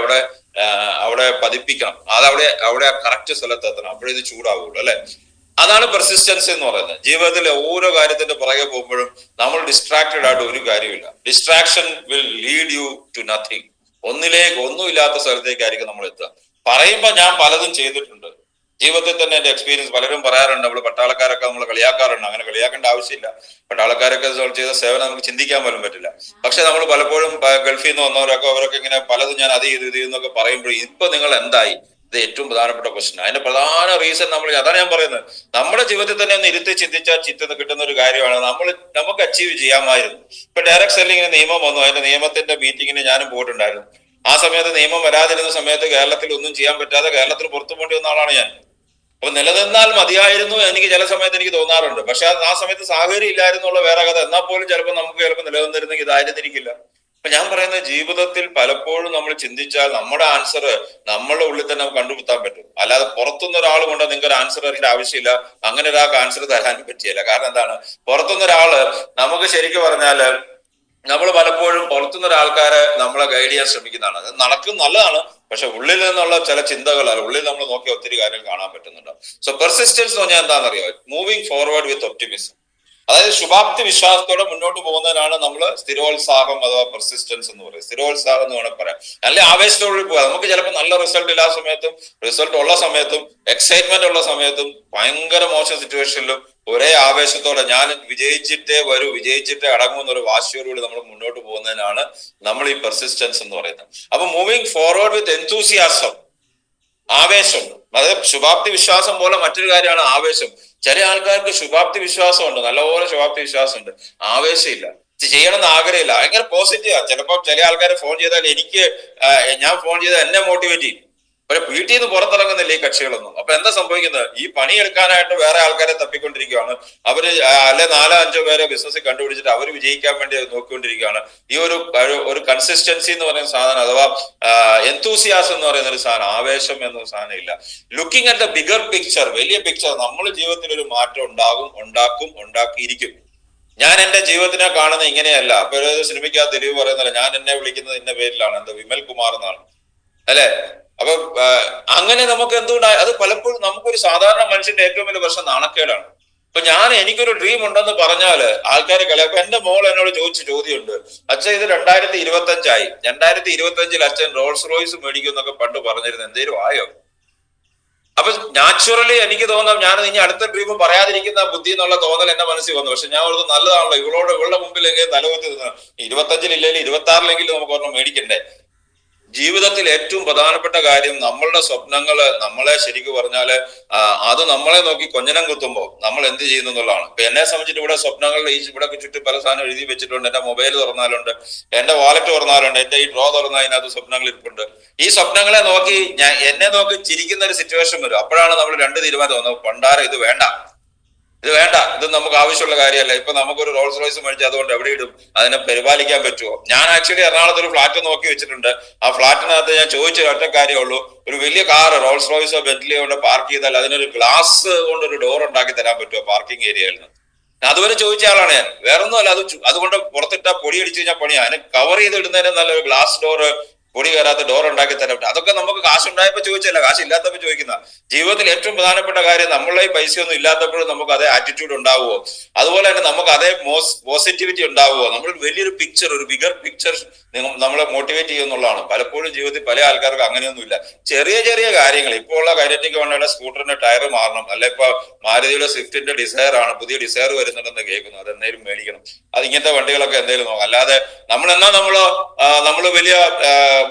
[SPEAKER 1] അവിടെ പതിപ്പിക്കണം. അവിടെ കറക്റ്റ് സ്ഥലത്ത് എത്തണം, അപ്പോഴേ ഇത് ചൂടാവുള്ളൂ, അല്ലെ? അതാണ് പെർസിസ്റ്റൻസ് എന്ന് പറയുന്നത്. ജീവിതത്തിലെ ഓരോ കാര്യത്തിന്റെ പുറകെ പോകുമ്പോഴും നമ്മൾ ഡിസ്ട്രാക്റ്റഡ് ആയിട്ട് ഒരു കാര്യമില്ല. Distraction will lead you to nothing. ഒന്നുമില്ലാത്ത സ്ഥലത്തേക്കായിരിക്കും നമ്മൾ എത്തുക. പറയുമ്പോൾ ഞാൻ പലതും ചെയ്തിട്ടുണ്ട് ജീവിതത്തിൽ തന്നെ. എന്റെ എക്സ്പീരിയൻസ് പലരും പറയാറുണ്ട്, നമ്മൾ പട്ടാളക്കാരൊക്കെ നമ്മൾ കളിയാക്കാറുണ്ട്. അങ്ങനെ കളിയാക്കേണ്ട ആവശ്യമില്ല. പട്ടാളക്കാരൊക്കെ ചെയ്ത സേവനം നമുക്ക് ചിന്തിക്കാൻ പോലും പറ്റില്ല. പക്ഷെ നമ്മൾ പലപ്പോഴും ഗൾഫിൽ നിന്ന് വന്നവരൊക്കെ അവരൊക്കെ ഇങ്ങനെ പലതും ഞാൻ അത് ചെയ്ത് എന്നൊക്കെ പറയുമ്പോൾ ഇപ്പൊ നിങ്ങൾ എന്തായി? ഇത് ഏറ്റവും പ്രധാനപ്പെട്ട ക്വസ്റ്റൻ. അതിന്റെ പ്രധാന റീസൺ അതാണ് ഞാൻ പറയുന്നത്, നമ്മുടെ ജീവിതത്തിൽ തന്നെ ഒന്ന് ഇരുത്തി ചിന്തിച്ചാൽ കിട്ടുന്ന ഒരു കാര്യമാണ് നമുക്ക് അച്ചീവ് ചെയ്യാമായിരുന്നു. ഇപ്പൊ ഡയറക്ട് സെല്ലിങ്ങിന് നിയമം വന്നു, അതിന്റെ നിയമത്തിന്റെ മീറ്റിങ്ങിന് ഞാനും പോയിട്ടുണ്ടായിരുന്നു. ആ സമയത്ത് നിയമം വരാതിരുന്ന സമയത്ത് കേരളത്തിൽ ഒന്നും ചെയ്യാൻ പറ്റാതെ കേരളത്തിൽ പുറത്തു പോകേണ്ടി വന്ന ആളാണ് ഞാൻ. അപ്പൊ നിലനിന്നാൽ മതിയായിരുന്നു എനിക്ക് ചില സമയത്ത് എനിക്ക് തോന്നാറുണ്ട്. പക്ഷെ ആ സമയത്ത് സാഹചര്യം ഇല്ലായിരുന്നുള്ള വേറെ കഥ. എന്നാൽ പോലും ചിലപ്പോൾ നിലനിന്നിരുന്നെങ്കിൽ ഇതായിരുന്നിരിക്കില്ല. അപ്പൊ ഞാൻ പറയുന്നത്, ജീവിതത്തിൽ പലപ്പോഴും നമ്മൾ ചിന്തിച്ചാൽ നമ്മുടെ ആൻസർ നമ്മളുടെ ഉള്ളിൽ തന്നെ നമുക്ക് കണ്ടുപിടുത്താൻ പറ്റും. അല്ലാതെ പുറത്തുനിന്ന് ഒരാൾ കൊണ്ട് നിങ്ങൾക്ക് ഒരു ആൻസർ അറിയേണ്ട ആവശ്യമില്ല. അങ്ങനെ ഒരാൾക്ക് ആൻസർ തരാനും പറ്റിയല്ല. കാരണം എന്താണ്, പുറത്തുനിന്ന് ഒരാള് നമുക്ക് ശരിക്കും പറഞ്ഞാല് നമ്മൾ പലപ്പോഴും പുറത്തുനിന്ന് ഒരാൾക്കാരെ നമ്മളെ ഗൈഡ് ചെയ്യാൻ ശ്രമിക്കുന്നതാണ്. അത് നടക്കും, നല്ലതാണ്. പക്ഷെ ഉള്ളിൽ നിന്നുള്ള ചില ചിന്തകളാണ്, ഉള്ളിൽ നമ്മൾ നോക്കിയ ഒത്തിരി കാര്യങ്ങൾ കാണാൻ പറ്റുന്നുണ്ട്. സോ പെർസിസ്റ്റൻസ് എന്ന് പറഞ്ഞാൽ എന്താണെന്നറിയോ? Moving forward with optimism. അതായത് ശുഭാപ്തി വിശ്വാസത്തോടെ മുന്നോട്ട് പോകുന്നതിനാണ് നമ്മൾ സ്ഥിരോത്സാഹം അഥവാ പെർസിസ്റ്റൻസ് എന്ന് പറയുന്നത്. സ്ഥിരോത്സാഹം എന്ന് വേണമെങ്കിൽ പറയാം. നല്ല ആവേശത്തോടെ പോകാം. നമുക്ക് ചിലപ്പോൾ നല്ല റിസൾട്ട് ഇല്ലാ സമയത്തും റിസൾട്ട് ഉള്ള സമയത്തും എക്സൈറ്റ്മെന്റ് ഉള്ള സമയത്തും ഭയങ്കര മോശം സിറ്റുവേഷനിലും ഒരേ ആവേശത്തോടെ ഞാൻ വിജയിച്ചിട്ടേ അടങ്ങും എന്നൊരു വാശിയോടുകൂടി നമ്മൾ മുന്നോട്ട് പോകുന്നതിനാണ് നമ്മൾ ഈ പെർസിസ്റ്റൻസ് എന്ന് പറയുന്നത്. അപ്പൊ മൂവിങ് ഫോർവേഡ് വിത്ത് എൻതൂസിയാസം, ആവേശം. അതായത് ശുഭാപ്തി വിശ്വാസം പോലെ മറ്റൊരു കാര്യമാണ് ആവേശം. ചില ആൾക്കാർക്ക് ശുഭാപ്തി വിശ്വാസമുണ്ട്, നല്ലപോലെ ശുഭാപ്തി വിശ്വാസമുണ്ട്, ആവേശമില്ല, ചെയ്യണമെന്ന് ആഗ്രഹമില്ല, ഭയങ്കര പോസിറ്റീവാ. ചിലപ്പോൾ ചില ആൾക്കാർ ഫോൺ ചെയ്താൽ ഞാൻ ഫോൺ ചെയ്താൽ എന്നെ മോട്ടിവേറ്റ് ചെയ്യും. പക്ഷെ വീട്ടിൽ നിന്ന് പുറത്തിറങ്ങുന്നില്ല ഈ കക്ഷികളൊന്നും. അപ്പൊ എന്താ സംഭവിക്കുന്നത്? ഈ പണിയെടുക്കാനായിട്ട് വേറെ ആൾക്കാരെ തപ്പിക്കൊണ്ടിരിക്കുകയാണ്. അവര് 4-5 പേരെ ബിസിനസ്സിൽ കണ്ടുപിടിച്ചിട്ട് അവർ വിജയിക്കാൻ വേണ്ടി നോക്കിക്കൊണ്ടിരിക്കുകയാണ്. ഈ ഒരു കൺസിസ്റ്റൻസി എന്ന് പറയുന്ന സാധനം, അഥവാ എന്തൂസിയാസം എന്ന് പറയുന്ന ഒരു സാധനം, ആവേശം എന്നൊരു സാധനം ഇല്ല. Looking at the bigger picture, വലിയ പിക്ചർ. നമ്മൾ ജീവിതത്തിൽ ഒരു മാറ്റം ഉണ്ടാക്കിയിരിക്കും. ഞാൻ എന്റെ ജീവിതത്തിനെ കാണുന്നത് ഇങ്ങനെയല്ല. അപ്പൊ ഒരു സിനിമയ്ക്ക് ദിലീപ് പറയുന്നില്ല, ഞാൻ എന്നെ വിളിക്കുന്നത് ഇന്ന പേരിലാണ്, എന്താ വിമൽ കുമാർ എന്നാണ്, അല്ലെ? അപ്പൊ അങ്ങനെ നമുക്ക് എന്തുകൊണ്ടാണ് അത് പലപ്പോഴും നമുക്കൊരു സാധാരണ മനുഷ്യന്റെ ഏറ്റവും വലിയ പ്രശ്നം നാണക്കേടാണ്. ഇപ്പൊ എനിക്കൊരു ഡ്രീം ഉണ്ടെന്ന് പറഞ്ഞാല് ആൾക്കാരെ കളിയാക്കും. എന്റെ മോൾ എന്നോട് ചോദിച്ച ചോദ്യമുണ്ട്, അച്ഛൻ ഇത് 2025 2025 അച്ഛൻ റോൾസ് റോയ്സ് മേടിക്കും എന്നൊക്കെ പണ്ട് പറഞ്ഞിരുന്നു, എന്തേലും ആയോ? അപ്പൊ നാച്ചുറലി എനിക്ക് തോന്നാം ഞാൻ ഇനി അടുത്ത ഡ്രീം പറയാതിരിക്കുന്ന ബുദ്ധി എന്നുള്ള തോന്നൽ എന്റെ മനസ്സിൽ വന്നു. പക്ഷെ ഞാൻ അവർക്ക് നല്ലതാണല്ലോ, ഇവളുടെ മുമ്പിൽ എങ്ങനെ തലകുത്തി 25 ഇല്ലെങ്കിൽ 26 നമുക്ക് ഒരെണ്ണം മേടിക്കണ്ടേ. ജീവിതത്തിൽ ഏറ്റവും പ്രധാനപ്പെട്ട കാര്യം നമ്മളുടെ സ്വപ്നങ്ങള്, നമ്മളെ ശരിക്കും പറഞ്ഞാല് അത് നമ്മളെ നോക്കി കൊഞ്ഞനം കുത്തുമ്പോൾ നമ്മൾ എന്ത് ചെയ്യുന്നു എന്നുള്ളതാണ്. ഇപ്പൊ എന്നെ സംബന്ധിച്ചിട്ട് ഇവിടെ സ്വപ്നങ്ങളുടെ ഇവിടെ ചുറ്റും പല സാധനം എഴുതി വെച്ചിട്ടുണ്ട്. എന്റെ മൊബൈൽ തുറന്നാലുണ്ട്, എന്റെ വാലറ്റ് തുറന്നാലുണ്ട്, എന്റെ ഈ ഡ്രോ തുറന്നാൽ അതിനകത്ത് സ്വപ്നങ്ങൾ ഇരിപ്പുണ്ട്. ഈ സ്വപ്നങ്ങളെ നോക്കി എന്നെ നോക്കി ചിരിക്കുന്ന ഒരു സിറ്റുവേഷൻ വരും. അപ്പോഴാണ് നമ്മൾ 2 തീരുമാനം തോന്നുന്നത്, പണ്ടാരം ഇത് വേണ്ട, ഇത് നമുക്ക് ആവശ്യമുള്ള കാര്യമല്ല. ഇപ്പൊ നമുക്കൊരു റോൾസ് റോയ്സ് മേടിച്ച് അതുകൊണ്ട് എവിടെ ഇടും? അതിനെ പരിപാലിക്കാൻ പറ്റുമോ? ഞാൻ ആക്ച്വലി എറണാകുളത്ത് ഒരു ഫ്ലാറ്റ് നോക്കി വെച്ചിട്ടുണ്ട്. ആ ഫ്ലാറ്റിനകത്ത് ഞാൻ ചോദിച്ച ഒറ്റ കാര്യമുള്ളൂ, ഒരു വലിയ കാറ് റോൾസ് റോയ്സോ ബെന്റ്ലിയോ കൊണ്ട് പാർക്ക് ചെയ്താൽ അതിനൊരു ഗ്ലാസ് കൊണ്ടൊരു ഡോർ ഉണ്ടാക്കി തരാൻ പറ്റുമോ പാർക്കിംഗ് ഏരിയയിൽ നിന്ന്? അതുവരെ ചോദിച്ച ആളാണ് ഞാൻ. വേറൊന്നും അല്ല, അതുകൊണ്ട് പുറത്തിട്ടാ പൊടി അടിച്ചു കഴിഞ്ഞാൽ പണിയാ. അതിന് കവർ ചെയ്ത് ഇടുന്നതിന് നല്ലൊരു ഗ്ലാസ് ഡോർ പൊടി കയറാത്ത ഡോർ ഉണ്ടാക്കി തരാൻ പറ്റും. അതൊക്കെ നമുക്ക് കാശുണ്ടായപ്പോൾ ചോദിച്ചല്ല, കാശില്ലാത്തപ്പോൾ ചോദിക്കുന്ന. ജീവിതത്തിൽ ഏറ്റവും പ്രധാനപ്പെട്ട കാര്യം, നമ്മളെ ഈ പൈസയൊന്നും ഇല്ലാത്തപ്പോഴും നമുക്ക് അതേ ആറ്റിറ്റ്യൂഡ് ഉണ്ടാവുമോ, അതുപോലെ തന്നെ നമുക്ക് അതേ പോസിറ്റിവിറ്റി ഉണ്ടാവുമോ, നമ്മൾ വലിയൊരു പിക്ചർ, ഒരു ബിഗർ പിക്ചർ നമ്മളെ മോട്ടിവേറ്റ് ചെയ്യുന്നുള്ളതാണ്. പലപ്പോഴും ജീവിതത്തിൽ പല ആൾക്കാർക്ക് അങ്ങനെയൊന്നുമില്ല. ചെറിയ ചെറിയ കാര്യങ്ങൾ, ഇപ്പോൾ ഉള്ള കൈനറ്റിക് വണ്ടിയുടെ സ്കൂട്ടറിന്റെ ടയർ മാറണം, അല്ലെ ഇപ്പൊ മാരുതിയുടെ സ്വിഫ്റ്റിന്റെ ഡിസയർ ആണ്, പുതിയ ഡിസയർ വരുന്നുണ്ടെന്ന് കേൾക്കുന്നു, അത് എന്തെങ്കിലും മേടിക്കണം, അത് ഇങ്ങനത്തെ വണ്ടികളൊക്കെ എന്തെങ്കിലും നോക്കാം. അല്ലാതെ നമ്മള് വലിയ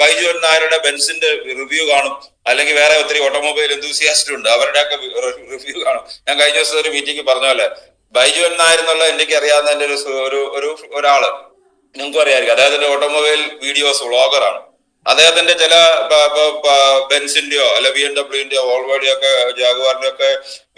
[SPEAKER 1] ബൈജു നായരുടെ ബെൻസിന്റെ റിവ്യൂ കാണും, അല്ലെങ്കിൽ വേറെ ഒത്തിരി ഓട്ടോമൊബൈൽ എന്തൂസിയാസ്റ്റ് ഉണ്ട്, അവരുടെയൊക്കെ റിവ്യൂ കാണും. ഞാൻ കഴിഞ്ഞ ദിവസം ഒരു മീറ്റിംഗ് പറഞ്ഞ പോലെ, ബൈജു നായർ എന്നുള്ള എനിക്ക് അറിയാവുന്ന എന്റെ ഒരാള്, നിങ്ങൾക്കും അറിയാമായിരിക്കും, അദ്ദേഹത്തിന്റെ ഓട്ടോമൊബൈൽ വീഡിയോസ് വ്ളോഗറാണ്. അദ്ദേഹത്തിന്റെ ചില ബെൻസിന്റെയോ അല്ലെ BMW-ന്റെയോ വോൾവോയുടെയോ ഒക്കെ ജാഗ്വാറിന്റെ ഒക്കെ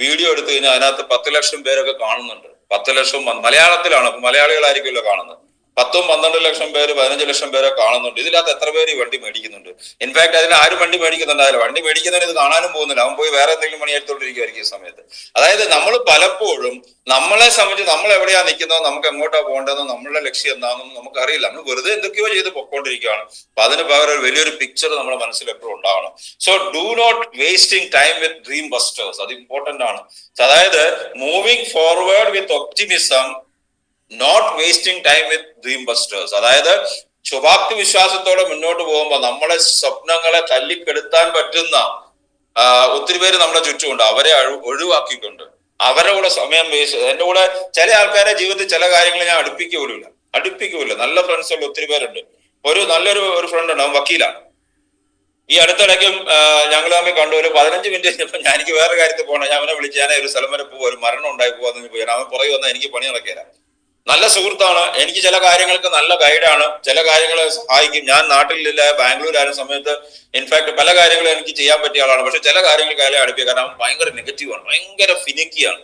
[SPEAKER 1] വീഡിയോ എടുത്തു കഴിഞ്ഞാൽ അതിനകത്ത് 10 ലക്ഷം പേരൊക്കെ കാണുന്നുണ്ട്. 10 ലക്ഷം മലയാളത്തിലാണ്, മലയാളികളായിരിക്കുമല്ലോ കാണുന്നത്. 10-12 ലക്ഷം പേര്, 15 ലക്ഷം പേരെ കാണുന്നുണ്ട്. ഇതിനകത്ത് എത്ര പേര് ഈ വണ്ടി മേടിക്കുന്നുണ്ട്? ഇൻഫാക്ട് അതിൽ ആരും വണ്ടി മേടിക്കുന്നുണ്ടാവില്ല. വണ്ടി മേടിക്കുന്നവന് ഇത് കാണാനും പോകുന്നില്ല, അവൻ പോയി വേറെ എന്തെങ്കിലും പണി എടുത്തോണ്ടിരിക്കുമായിരിക്കും ഈ സമയത്ത്. അതായത് നമ്മൾ പലപ്പോഴും നമ്മളെ സംബന്ധിച്ച് നമ്മൾ എവിടെയാ നിൽക്കുന്നത്, നമുക്ക് എങ്ങോട്ടാ പോകേണ്ടതെന്ന്, നമ്മളുടെ ലക്ഷ്യം എന്താണെന്നും നമുക്ക് അറിയില്ല. നമ്മൾ വെറുതെ എന്തൊക്കെയോ ചെയ്ത് പൊക്കോണ്ടിരിക്കുകയാണ്. അപ്പൊ അതിന് പകരം വലിയൊരു പിക്ചർ നമ്മുടെ മനസ്സിൽ എപ്പോഴും ഉണ്ടാവണം. So do not wasting time with dream busters, അത് ഇമ്പോർട്ടന്റ് ആണ്. അതായത് moving forward with optimism, not wasting time with dream busters. അതായത് ശുഭാപ്തി വിശ്വാസത്തോടെ മുന്നോട്ട് പോകുമ്പോൾ നമ്മളെ സ്വപ്നങ്ങളെ തല്ലിക്കെടുത്താൻ പറ്റുന്ന ഒത്തിരി പേര് നമ്മുടെ ചുറ്റുമുണ്ട്. അവരെ ഒഴിവാക്കിക്കൊണ്ട് അവരുടെ കൂടെ സമയം വേസ്റ്റ്. എന്റെ കൂടെ ചില ആൾക്കാരെ ജീവിതത്തിൽ ചില കാര്യങ്ങൾ ഞാൻ അടുപ്പിക്കൂല. നല്ല ഫ്രണ്ട്സുള്ള ഒത്തിരി പേരുണ്ട്. നല്ലൊരു ഫ്രണ്ട് ഉണ്ട്, അവൻ വക്കീലാണ്. ഈ അടുത്തിടയ്ക്കും ഞങ്ങൾ തമ്മിൽ കണ്ടു. ഒരു 15 മിനിറ്റ് കഴിഞ്ഞപ്പോൾ എനിക്ക് വേറെ കാര്യത്തിൽ പോകണം, ഞാൻ അവനെ വിളിച്ച്, ഞാൻ ഒരു സ്ഥലം വരെ പോകും, ഒരു മരണം ഉണ്ടായി പോകാന്ന് പോയി. അവൻ പുറകെ വന്നാൽ എനിക്ക് പണി നടക്കില്ല. നല്ല സുഹൃത്താണ്, എനിക്ക് ചില കാര്യങ്ങൾക്ക് നല്ല ഗൈഡാണ്, ചില കാര്യങ്ങളെ സഹായിക്കും. ഞാൻ നാട്ടിലില്ല, ബാംഗ്ലൂരായിരുന്ന സമയത്ത് ഇൻഫാക്ട് പല കാര്യങ്ങളും എനിക്ക് ചെയ്യാൻ പറ്റിയ ആളാണ്. പക്ഷെ ചില കാര്യങ്ങൾ കാര്യം അടുപ്പിക്കുക, കാരണം അവൻ ഭയങ്കര നെഗറ്റീവാണ്, ഭയങ്കര ഫിനിക്കിയാണ്.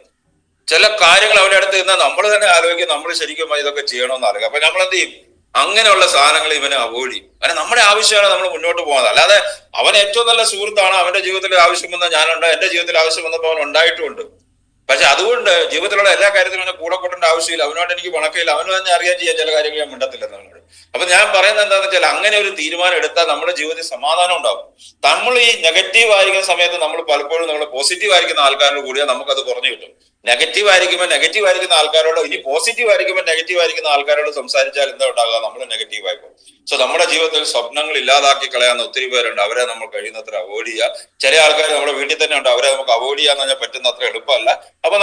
[SPEAKER 1] ചില കാര്യങ്ങൾ അവന്റെ അടുത്ത് നിന്നാൽ നമ്മൾ തന്നെ ആലോചിക്കും, നമ്മൾ ശരിക്കും ഇതൊക്കെ ചെയ്യണമെന്ന് ആലോചിക്കും. അപ്പൊ നമ്മൾ എന്ത് ചെയ്യും? അങ്ങനെയുള്ള സാധനങ്ങൾ ഇവനെ അവോയ്ഡ് ചെയ്യും. കാരണം നമ്മുടെ ആവശ്യമാണ് നമ്മൾ മുന്നോട്ട് പോകുന്നത്. അല്ലാതെ അവൻ ഏറ്റവും നല്ല സുഹൃത്താണ്, അവന്റെ ജീവിതത്തിൽ ആവശ്യം വന്നാൽ ഞാനുണ്ട്, എന്റെ ജീവിതത്തിൽ ആവശ്യം വന്നപ്പോൾ അവൻ ഉണ്ടായിട്ടുമുണ്ട്. പക്ഷെ അതുകൊണ്ട് ജീവിതത്തിലുള്ള എല്ലാ കാര്യത്തിലും അവനെ കൂടെ കൂട്ടേണ്ട ആവശ്യമില്ല. അവനോട് എനിക്ക് വണക്കയില്ല, അവന് തന്നെ അറിയാൻ ചെയ്യാൻ ചില കാര്യങ്ങൾ ഞാൻ മിണ്ടത്തില്ല നമ്മളോട്. അപ്പൊ ഞാൻ പറയുന്നത് എന്താണെന്ന് വെച്ചാൽ, അങ്ങനെ ഒരു തീരുമാനം എടുത്താൽ നമ്മുടെ ജീവിതത്തിൽ സമാധാനം ഉണ്ടാവും. നമ്മൾ ഈ നെഗറ്റീവ് ആയിരിക്കുന്ന സമയത്ത് നമ്മൾ പലപ്പോഴും നമ്മൾ പോസിറ്റീവ് ആയിരിക്കുന്ന ആൾക്കാരോട് കൂടിയാൽ നമുക്കത് കുറഞ്ഞു കിട്ടും. നെഗറ്റീവ് ആയിരിക്കുന്ന ആൾക്കാരോട്, ഇനി പോസിറ്റീവ് ആയിരിക്കുന്ന ആൾക്കാരോട് സംസാരിച്ചാൽ എന്താ ഉണ്ടാകുക? നമ്മൾ നെഗറ്റീവ് ആയിപ്പോകും. സോ നമ്മുടെ ജീവിതത്തിൽ സ്വപ്നങ്ങൾ ഇല്ലാതാക്കി കളയാവുന്ന ഒത്തിരി പേരുണ്ട്. അവരെ നമ്മൾ കഴിയുന്നത്ര അവോയ്ഡ് ചെയ്യുക. ചില ആൾക്കാർ നമ്മുടെ വീട്ടിൽ തന്നെ ഉണ്ട്, അവരെ നമുക്ക് അവോയ്ഡ് ചെയ്യാന്ന് പറഞ്ഞാൽ പറ്റുന്നത്ര എളുപ്പമല്ല. അപ്പൊ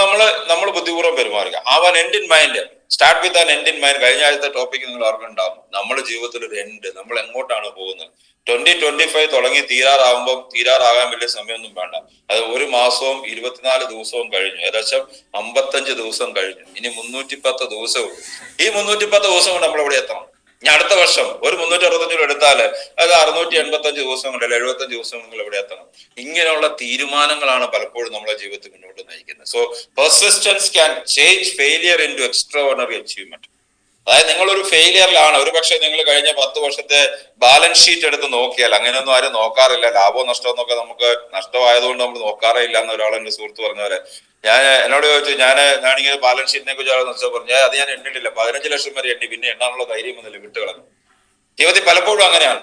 [SPEAKER 1] നമ്മൾ ബുദ്ധിപൂർവ്വം പെരുമാറുക. Have an end in mind, start with an end in mind. കഴിഞ്ഞ ആഴ്ചത്തെ ടോപ്പിക് നിങ്ങൾ ഓർക്കുന്നുണ്ടാവും, നമ്മുടെ ജീവിതത്തിൽ ഒരു എൻഡ്, നമ്മൾ എങ്ങോട്ടാണ് പോകുന്നത്. 2025 തുടങ്ങി തീരാറാകാൻ വലിയ സമയമൊന്നും വേണ്ട. അത് 1 മാസവും 24 ദിവസവും കഴിഞ്ഞു, ഏകദേശം 55 ദിവസം കഴിഞ്ഞു. ഇനി 310 ദിവസവും. ഈ 310 ദിവസം നമ്മൾ എവിടെ എത്തണം? ഇനി അടുത്ത വർഷം ഒരു 365 എടുത്താല് അത് 685 ദിവസം കൊണ്ട്, 75 ദിവസം നിങ്ങൾ എവിടെ എത്തണം? ഇങ്ങനെയുള്ള തീരുമാനങ്ങളാണ് പലപ്പോഴും നമ്മളെ ജീവിതത്തിൽ മുന്നോട്ട് നയിക്കുന്നത്. So persistence can change failure into extraordinary achievement. അതായത് നിങ്ങളൊരു ഫെയിലിയറിലാണ്, ഒരു പക്ഷെ നിങ്ങൾ കഴിഞ്ഞ 10 വർഷത്തെ ബാലൻസ് ഷീറ്റ് എടുത്ത് നോക്കിയാൽ, അങ്ങനെയൊന്നും ആരും നോക്കാറില്ല. ലാഭവും നഷ്ടവും എന്നൊക്കെ നമുക്ക് നഷ്ടമായതുകൊണ്ട് നമ്മൾ നോക്കാറേ ഇല്ല എന്ന് ഒരാൾ എന്റെ സുഹൃത്ത് പറഞ്ഞ പോലെ. എന്നോട് ചോദിച്ചു, ഞാനിങ്ങനെ ബാലൻസ് ഷീറ്റിനെ കുറിച്ച് പറഞ്ഞു, അത് ഞാൻ എണ്ണിട്ടില്ല, 15 ലക്ഷം വരെ എണ്ണി, പിന്നെ എണ്ണാനുള്ള ധൈര്യം ഒന്നുമില്ല, വിട്ടുകളഞ്ഞു. ജീവിതത്തിൽ പലപ്പോഴും അങ്ങനെയാണ്.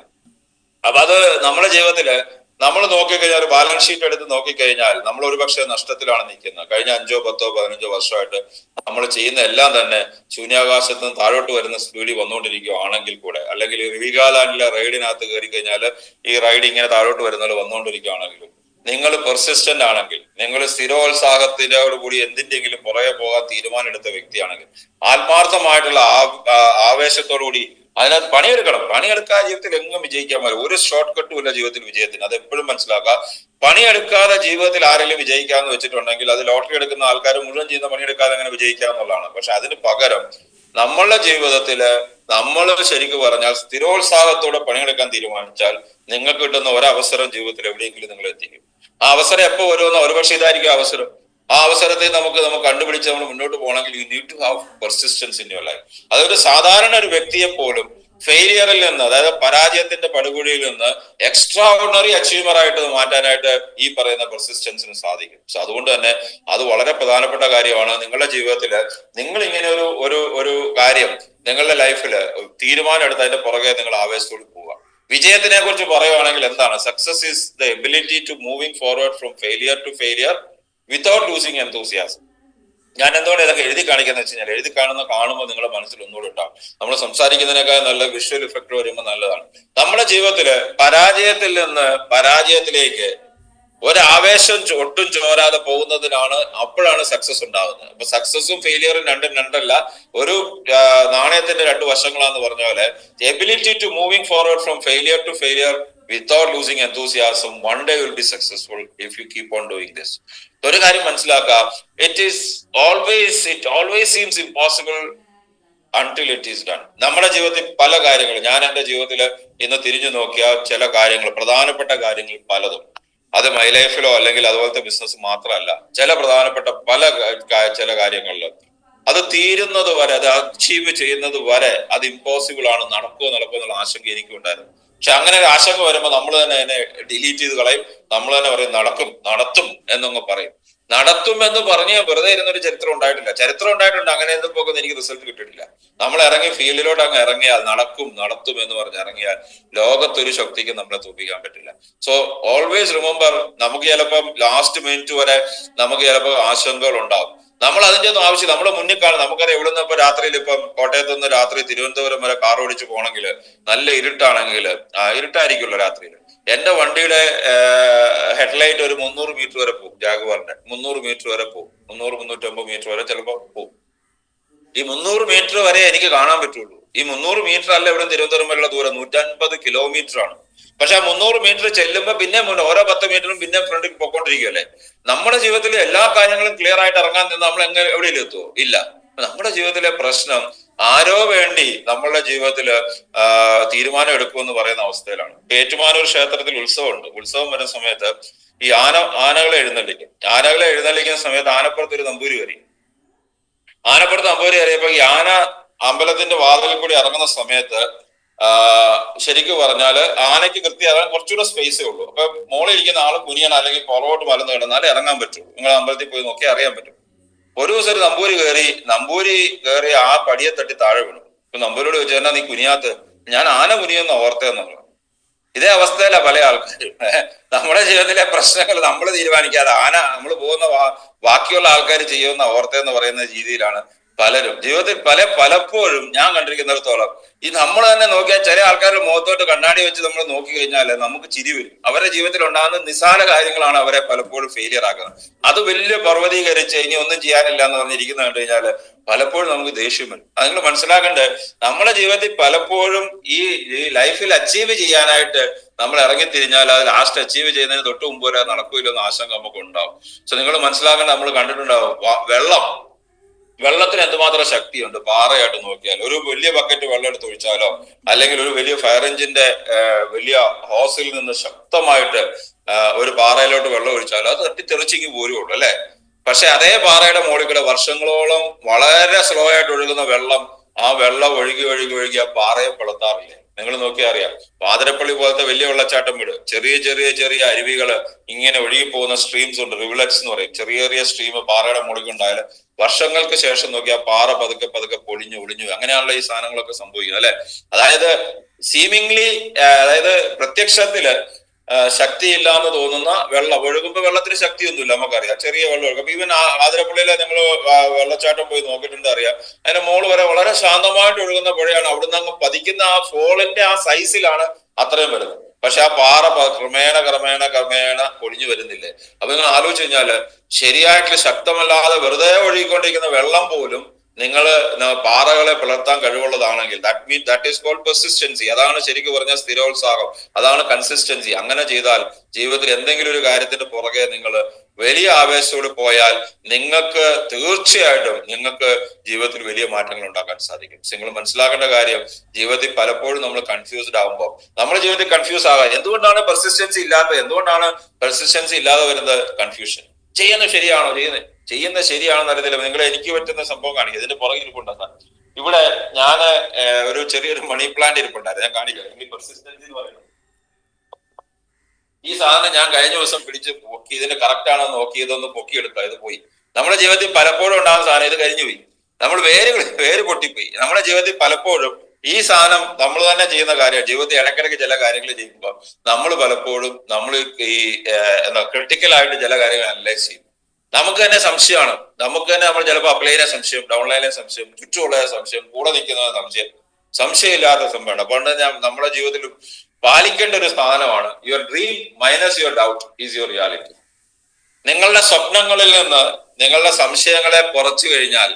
[SPEAKER 1] അപ്പൊ അത് നമ്മുടെ ജീവിതത്തില് നമ്മൾ നോക്കിക്കഴിഞ്ഞാൽ, ഒരു ബാലൻസ് ഷീറ്റ് എടുത്ത് നോക്കിക്കഴിഞ്ഞാൽ നമ്മൾ ഒരുപക്ഷെ നഷ്ടത്തിലാണ് നിൽക്കുന്നത്. കഴിഞ്ഞ 5, 10, 15 വർഷമായിട്ട് നമ്മൾ ചെയ്യുന്ന എല്ലാം തന്നെ ശൂന്യാകാശത്ത് നിന്ന് താഴോട്ട് വരുന്ന സ്പീഡിൽ വന്നുകൊണ്ടിരിക്കുകയാണെങ്കിൽ കൂടെ, അല്ലെങ്കിൽ വീഗാലാൻഡിലെ റൈഡിനകത്ത് കയറി കഴിഞ്ഞാൽ ഈ റൈഡ് ഇങ്ങനെ താഴോട്ട് വരുന്നത് വന്നുകൊണ്ടിരിക്കുകയാണെങ്കിലും, നിങ്ങൾ പെർസിസ്റ്റന്റ് ആണെങ്കിൽ, നിങ്ങൾ സ്ഥിരോത്സാഹത്തിനോട് കൂടി എന്തിന്റെങ്കിലും പുറകെ പോകാൻ തീരുമാനം എടുത്ത വ്യക്തിയാണെങ്കിൽ, ആത്മാർത്ഥമായിട്ടുള്ള ആവേശത്തോടു കൂടി അതിനകത്ത് പണിയെടുക്കാതെ ജീവിതത്തിൽ എങ്ങും വിജയിക്കാൻ പറ്റും. ഒരു ഷോർട്ട് കട്ടും ഇല്ല ജീവിതത്തിൽ വിജയത്തിന്, അത് എപ്പോഴും മനസ്സിലാക്കുക. പണിയെടുക്കാതെ ജീവിതത്തിൽ ആരെങ്കിലും വിജയിക്കാന്ന് വെച്ചിട്ടുണ്ടെങ്കിൽ, അത് ലോട്ടറി എടുക്കുന്ന ആൾക്കാർ മുഴുവൻ ചെയ്യുന്ന പണിയെടുക്കാതെ അങ്ങനെ വിജയിക്കാന്നുള്ളതാണ്. പക്ഷെ അതിന് പകരം നമ്മളുടെ ജീവിതത്തില് നമ്മൾ ശരിക്കും പറഞ്ഞാൽ സ്ഥിരോത്സാഹത്തോടെ പണിയെടുക്കാൻ തീരുമാനിച്ചാൽ, നിങ്ങൾക്ക് കിട്ടുന്ന ഒരവസരം ജീവിതത്തിൽ എവിടെയെങ്കിലും നിങ്ങൾ എത്തിക്കും. ആ അവസരം എപ്പോ വരുമെന്നോ, ഒരുപക്ഷെ ഇതായിരിക്കും അവസരം. ആ അവസരത്തെ നമുക്ക് കണ്ടുപിടിച്ച് നമ്മൾ മുന്നോട്ട് പോകണമെങ്കിൽ you need to have persistence in your life. അതൊരു സാധാരണ ഒരു വ്യക്തിയെ പോലും ഫെയിലിയറിൽ നിന്ന്, അതായത് പരാജയത്തിന്റെ പടുകുഴിയിൽ നിന്ന് എക്സ്ട്രാ ഓർഡിനറി അച്ചീവർ ആയിട്ട് മാറ്റാനായിട്ട് ഈ പറയുന്ന പെർസിസ്റ്റൻസിന് സാധിക്കും. സോ അതുകൊണ്ട് തന്നെ അത് വളരെ പ്രധാനപ്പെട്ട കാര്യമാണ്. നിങ്ങളുടെ ജീവിതത്തില് നിങ്ങൾ ഇങ്ങനെ ഒരു കാര്യം നിങ്ങളുടെ ലൈഫില് തീരുമാനം എടുത്ത് അതിന്റെ പുറകെ നിങ്ങൾ ആവേശത്തോട് പോവുക. വിജയത്തിനെ കുറിച്ച് പറയുവാണെങ്കിൽ എന്താണ്? Success is the ability to moving forward from failure to failure without losing enthusiasm. ഞാൻ എന്തുകൊണ്ട് ഇതൊക്കെ എഴുതി കാണിക്കാന്ന് വെച്ച് കഴിഞ്ഞാൽ, എഴുതി കാണുമ്പോൾ നിങ്ങളുടെ മനസ്സിൽ ഒന്നുകൂടെ ഉണ്ടാവും. നമ്മൾ സംസാരിക്കുന്നതിനേക്കാൾ നല്ല വിഷ്വൽ ഇഫക്ട് വരുമ്പോൾ നല്ലതാണ്. നമ്മുടെ ജീവിതത്തില് പരാജയത്തിൽ നിന്ന് പരാജയത്തിലേക്ക് ഒരാവേശം ഒട്ടും ചോരാതെ പോകുന്നതിനാണ്, അപ്പോഴാണ് സക്സസ് ഉണ്ടാകുന്നത്. അപ്പൊ സക്സസും ഫെയിലിയറും രണ്ടും രണ്ടല്ല, ഒരു നാണയത്തിന്റെ രണ്ട് വശങ്ങളാന്ന് പറഞ്ഞ പോലെ ability to moving forward from failure to failure without losing enthusiasm, one day will be successful if you keep on doing this. ഒരു കാര്യം മനസ്സിലാക്കുക, it always seems impossible until it is done. നമ്മുടെ ജീവിതത്തിൽ പല കാര്യങ്ങൾ, ഞാൻ എന്റെ ജീവിതത്തിൽ ഇന്ന് തിരിഞ്ഞു നോക്കിയ ചില കാര്യങ്ങൾ, പ്രധാനപ്പെട്ട കാര്യങ്ങൾ പലതും, അത് മൈ ലൈഫിലോ അല്ലെങ്കിൽ അതുപോലത്തെ ബിസിനസ് മാത്രമല്ല, ചില പ്രധാനപ്പെട്ട ചില കാര്യങ്ങളിൽ അത് തീരുന്നത് വരെ, അത് അച്ചീവ് ചെയ്യുന്നത് വരെ അത് ഇമ്പോസിബിൾ ആണ്, നടക്കുമോ എന്നുള്ള ആശങ്ക എനിക്കുണ്ടായിരുന്നു. പക്ഷെ അങ്ങനെ ഒരു ആശങ്ക വരുമ്പോൾ നമ്മൾ തന്നെ അതിനെ ഡിലീറ്റ് ചെയ്ത് കളയും. നമ്മൾ തന്നെ പറയും നടത്തും എന്നൊന്ന് പറയും. നടത്തും എന്ന് പറഞ്ഞ് വെറുതെ ഇരുന്നൊരു ചരിത്രം ഉണ്ടായിട്ടുണ്ട്. അങ്ങനെ എന്തും പോകുന്ന എനിക്ക് റിസൾട്ട് കിട്ടിയിട്ടില്ല. നമ്മൾ ഇറങ്ങി ഫീൽഡിലോട്ട് അങ്ങ് ഇറങ്ങിയാൽ നടത്തും എന്ന് പറഞ്ഞ് ഇറങ്ങിയാൽ ലോകത്തൊരു ശക്തിക്ക് നമ്മളെ തോൽപ്പിക്കാൻ പറ്റില്ല. സോ ഓൾവേസ് റിമെമ്പർ, നമുക്ക് ചിലപ്പം ലാസ്റ്റ് മിനിറ്റ് വരെ നമുക്ക് ചിലപ്പോൾ ആശങ്കകൾ ഉണ്ടാവും. നമ്മൾ അതിന്റെ ഒന്നും ആവശ്യം, നമ്മുടെ മുന്നിൽ കാണും. നമുക്കറിയാം, ഇവിടെ നിന്ന് ഇപ്പൊ രാത്രിയിൽ, ഇപ്പം കോട്ടയത്ത് നിന്ന് രാത്രി തിരുവനന്തപുരം വരെ കാർ ഓടിച്ച് പോകണമെങ്കിൽ നല്ല ഇരുട്ടാണെങ്കിൽ, ഇരുട്ടായിരിക്കുമല്ലോ രാത്രിയിൽ, എന്റെ വണ്ടിയുടെ ഹെഡ്ലൈറ്റ് ഒരു 300 മീറ്റർ വരെ പോകും. ജാഗ്വാറിന്റെ 300 മീറ്റർ വരെ പോകും. 300-350 മീറ്റർ വരെ ചിലപ്പോൾ പോകും. ഈ 300 മീറ്റർ വരെ എനിക്ക് കാണാൻ പറ്റുള്ളൂ. ഈ 300 മീറ്റർ അല്ല ഇവിടെ തിരുവനന്തപുരം വരെയുള്ള ദൂരം, 150 കിലോമീറ്റർ ആണ്. പക്ഷെ ആ 300 മീറ്റർ ചെല്ലുമ്പോ പിന്നെ ഓരോ 10 മീറ്ററും പിന്നെ ഫ്രണ്ടിൽ പൊക്കോണ്ടിരിക്കുകയല്ലേ. നമ്മുടെ ജീവിതത്തിലെ എല്ലാ കാര്യങ്ങളും ക്ലിയർ ആയിട്ട് ഇറങ്ങാൻ നിന്ന് നമ്മൾ എവിടെയെങ്കിലും എത്തുമോ? ഇല്ല. നമ്മുടെ ജീവിതത്തിലെ പ്രശ്നം ആരോ വേണ്ടി നമ്മളുടെ ജീവിതത്തില് തീരുമാനം എടുക്കുമെന്ന് പറയുന്ന അവസ്ഥയിലാണ്. ഏറ്റുമാനൂർ ക്ഷേത്രത്തിൽ ഉത്സവം വരുന്ന സമയത്ത് ഈ ആനകളെ എഴുന്നള്ളിക്കുന്ന സമയത്ത് ആനപ്പുറത്ത് ഒരു നമ്പൂരി കയറി. കയറിയപ്പോ ഈ ആന അമ്പലത്തിന്റെ വാതിലിൽ കൂടി ഇറങ്ങുന്ന സമയത്ത് ശരിക്കും പറഞ്ഞാല് ആനയ്ക്ക് കൃത്യമാകാൻ കുറച്ചുകൂടെ സ്പേസേ ഉള്ളൂ. അപ്പൊ മോളിൽ ഇരിക്കുന്ന ആള് കുനിയണം, അല്ലെങ്കിൽ പുറകോട്ട് മലന്ന് കിടന്നാലേ ഇറങ്ങാൻ പറ്റുള്ളൂ. നിങ്ങൾ അമ്പലത്തിൽ പോയി നോക്കി അറിയാൻ പറ്റും. ഒരു ദിവസം ഒരു നമ്പൂരി കയറി ആ പടിയെ തട്ടി താഴെ വീണു. ഇപ്പൊ നമ്പൂരിയോട് ചോദിച്ചു, എന്നാ നീ കുനിയാത്ത്? ഞാൻ ആന കുനിയെന്ന് ഓർത്തേന്നുള്ളത്. ഇതേ അവസ്ഥയില പല ആൾക്കാരും. നമ്മുടെ ജീവിതത്തിലെ പ്രശ്നങ്ങൾ നമ്മൾ തീരുമാനിക്കാതെ നമ്മൾ പോകുന്ന ബാക്കിയുള്ള ആൾക്കാർ ചെയ്യുന്ന ഓർത്തേന്ന് പറയുന്ന രീതിയിലാണ് പലരും ജീവിതത്തിൽ പലപ്പോഴും ഞാൻ കണ്ടിരിക്കുന്നിടത്തോളം. ഈ നമ്മൾ തന്നെ നോക്കിയാൽ ചില ആൾക്കാരുടെ മുഖത്തോട്ട് കണ്ണാടി വെച്ച് നമ്മൾ നോക്കി കഴിഞ്ഞാൽ നമുക്ക് ചിരി വരും. അവരുടെ ജീവിതത്തിൽ ഉണ്ടാകുന്ന നിസ്സാര കാര്യങ്ങളാണ് അവരെ പലപ്പോഴും ഫെയിലിയർ ആക്കുന്നത്. അത് വലിയ പർവ്വതീകരിച്ച് ഇനി ഒന്നും ചെയ്യാനില്ല എന്ന് പറഞ്ഞിരിക്കുന്ന കണ്ടു കഴിഞ്ഞാൽ പലപ്പോഴും നമുക്ക് ദേഷ്യം വരും. അത് നിങ്ങൾ മനസ്സിലാക്കേണ്ടത്, നമ്മുടെ ജീവിതത്തിൽ പലപ്പോഴും ഈ ലൈഫിൽ അച്ചീവ് ചെയ്യാനായിട്ട് നമ്മൾ ഇറങ്ങിത്തിരിഞ്ഞാൽ അത് ലാസ്റ്റ് അച്ചീവ് ചെയ്യുന്നതിന് തൊട്ട് മുമ്പ് വരെ നടക്കില്ലെന്ന് ആശങ്ക നമുക്ക് ഉണ്ടാവും. സോ നിങ്ങൾ മനസ്സിലാക്കേണ്ട, നമ്മൾ കണ്ടിട്ടുണ്ടാവും വെള്ളത്തിന് എന്തുമാത്രം ശക്തിയുണ്ട്. പാറയായിട്ട് നോക്കിയാൽ ഒരു വലിയ ബക്കറ്റ് വെള്ളം എടുത്ത് ഒഴിച്ചാലോ, അല്ലെങ്കിൽ ഒരു വലിയ ഫയർ എഞ്ചിന്റെ വലിയ ഹോസിൽ നിന്ന് ശക്തമായിട്ട് ഒരു പാറയിലോട്ട് വെള്ളം ഒഴിച്ചാലോ അത് തട്ടിത്തെറിച്ചിങ്ങി പോരുള്ളൂ, അല്ലെ? പക്ഷെ അതേ പാറയുടെ മുകളിൽ കൂടെ വർഷങ്ങളോളം വളരെ സ്ലോ ആയിട്ട് ഒഴുകുന്ന വെള്ളം, ആ വെള്ളം ഒഴുകി ആ പാറയെ പിളർത്താറില്ലേ? നിങ്ങൾ നോക്കിയാൽ അറിയാം. പാതിരപ്പള്ളി പോലത്തെ വലിയ വെള്ളച്ചാട്ടം വീട്, ചെറിയ അരുവികള് ഇങ്ങനെ ഒഴുകി പോകുന്ന സ്ട്രീംസ് ഉണ്ട്, റിവിലറ്റ്സ് എന്ന് പറയും. ചെറിയ സ്ട്രീം പാറയുടെ മുകളിൽ ഉണ്ടായാൽ വർഷങ്ങൾക്ക് ശേഷം നോക്കിയാൽ പാറ പതുക്കെ ഒളിഞ്ഞു അങ്ങനെയാണല്ലോ ഈ സാധനങ്ങളൊക്കെ സംഭവിക്കുന്നത്, അല്ലെ? അതായത് സീമിംഗ്ലി, അതായത് പ്രത്യക്ഷത്തില് ശക്തിയില്ല എന്ന് തോന്നുന്ന വെള്ളം ഒഴുകുമ്പോ വെള്ളത്തിന് ശക്തിയൊന്നുമില്ല, നമുക്കറിയാം. ചെറിയ വെള്ളം ഒഴുകും. ഈവൻ ആതിരപ്പള്ളിയിലെ നിങ്ങൾ വെള്ളച്ചാട്ടം പോയി നോക്കിയിട്ടുണ്ട്, അറിയാം. അതിന്റെ മോള് വരെ വളരെ ശാന്തമായിട്ട് ഒഴുകുന്ന പുഴയാണ്. അവിടുന്ന് അങ്ങ് പതിക്കുന്ന ആ ഫോളിന്റെ ആ സൈസിലാണ് അത്രയും വരുന്നത്. പക്ഷെ ആ പാറ ക്രമേണ പൊളിഞ്ഞു വരുന്നില്ലേ? അപ്പൊ നിങ്ങൾ ആലോചിച്ച് കഴിഞ്ഞാല് ശരിയായിട്ടുള്ള ശക്തമല്ലാതെ വെറുതെ ഒഴുകിക്കൊണ്ടിരിക്കുന്ന വെള്ളം പോലും നിങ്ങൾ പാറകളെ പിളർത്താൻ കഴിവുള്ളതാണെങ്കിൽ ദാറ്റ് ഈസ് കോൾഡ് പെർസിസ്റ്റൻസി. അതാണ് ശരിക്കും പറഞ്ഞ സ്ഥിരോത്സാഹം, അതാണ് കൺസിസ്റ്റൻസി. അങ്ങനെ ചെയ്താൽ ജീവിതത്തിൽ എന്തെങ്കിലും ഒരു കാര്യത്തിന്റെ പുറകെ നിങ്ങൾ വലിയ ആവേശത്തോട് പോയാൽ നിങ്ങൾക്ക് തീർച്ചയായിട്ടും ജീവിതത്തിൽ വലിയ മാറ്റങ്ങൾ ഉണ്ടാക്കാൻ സാധിക്കും. നിങ്ങൾ മനസ്സിലാക്കേണ്ട കാര്യം, ജീവിതത്തിൽ പലപ്പോഴും നമ്മൾ കൺഫ്യൂസ്ഡ് ആകുമ്പോൾ, നമ്മുടെ ജീവിതത്തിൽ കൺഫ്യൂസ് ആകാൻ എന്തുകൊണ്ടാണ് പെർസിസ്റ്റൻസി ഇല്ലാതെ വരുന്നത്? കൺഫ്യൂഷൻ. ചെയ്യുന്നത് ശരിയാണെന്ന് അറിയത്തില്ല. നിങ്ങൾ എനിക്ക് പറ്റുന്ന സംഭവം കാണിക്കുക. ഇതിന്റെ പുറകിൽ ഇരിപ്പുണ്ടാ, ഇവിടെ ഞാൻ ഒരു ചെറിയൊരു മണി പ്ലാന്റ് ഇരിപ്പുണ്ടായിരുന്നു, ഞാൻ കാണിക്കാം. ഈ പെർസിസ്റ്റൻസി എന്ന് പറയുന്നത്, ഈ സാധനം ഞാൻ കഴിഞ്ഞ ദിവസം പിടിച്ച് പൊക്കി, ഇതിന്റെ കറക്റ്റ് ആണോ നോക്കി ഇതൊന്ന് പൊക്കിയെടുക്കുക. ഇത് പോയി. നമ്മുടെ ജീവിതത്തിൽ പലപ്പോഴും ഉണ്ടാകുന്ന സാധനം ഇത് കരിഞ്ഞു പോയി. നമ്മൾ വേര് പൊട്ടിപ്പോയി. നമ്മുടെ ജീവിതത്തിൽ പലപ്പോഴും ഈ സാധനം നമ്മൾ തന്നെ ചെയ്യുന്ന കാര്യമാണ്. ജീവിതത്തിൽ ഇടയ്ക്കിടയ്ക്ക് ചില കാര്യങ്ങൾ ചെയ്യുമ്പോൾ നമ്മൾ പലപ്പോഴും നമ്മൾ ഈ എന്താ ക്രിട്ടിക്കലായിട്ട് ചില കാര്യങ്ങൾ അനലൈസ് ചെയ്യും. നമുക്ക് തന്നെ സംശയമാണ്. നമുക്ക് തന്നെ നമ്മൾ ചിലപ്പോൾ അപ്ലൈനെ സംശയം, ഡൗൺലൈനെ സംശയം, ചുറ്റുമുള്ള സംശയം, കൂടെ നിൽക്കുന്ന സംശയം, സംശയമില്ലാത്ത സംഭവമാണ്. അതുകൊണ്ട് നമ്മുടെ ജീവിതത്തിൽ പാലിക്കേണ്ട ഒരു സ്ഥാനമാണ് your dream minus your doubt is your reality. നിങ്ങളുടെ സ്വപ്നങ്ങളിൽ നിന്ന് നിങ്ങളുടെ സംശയങ്ങളെ കുറച്ചു കഴിഞ്ഞാൽ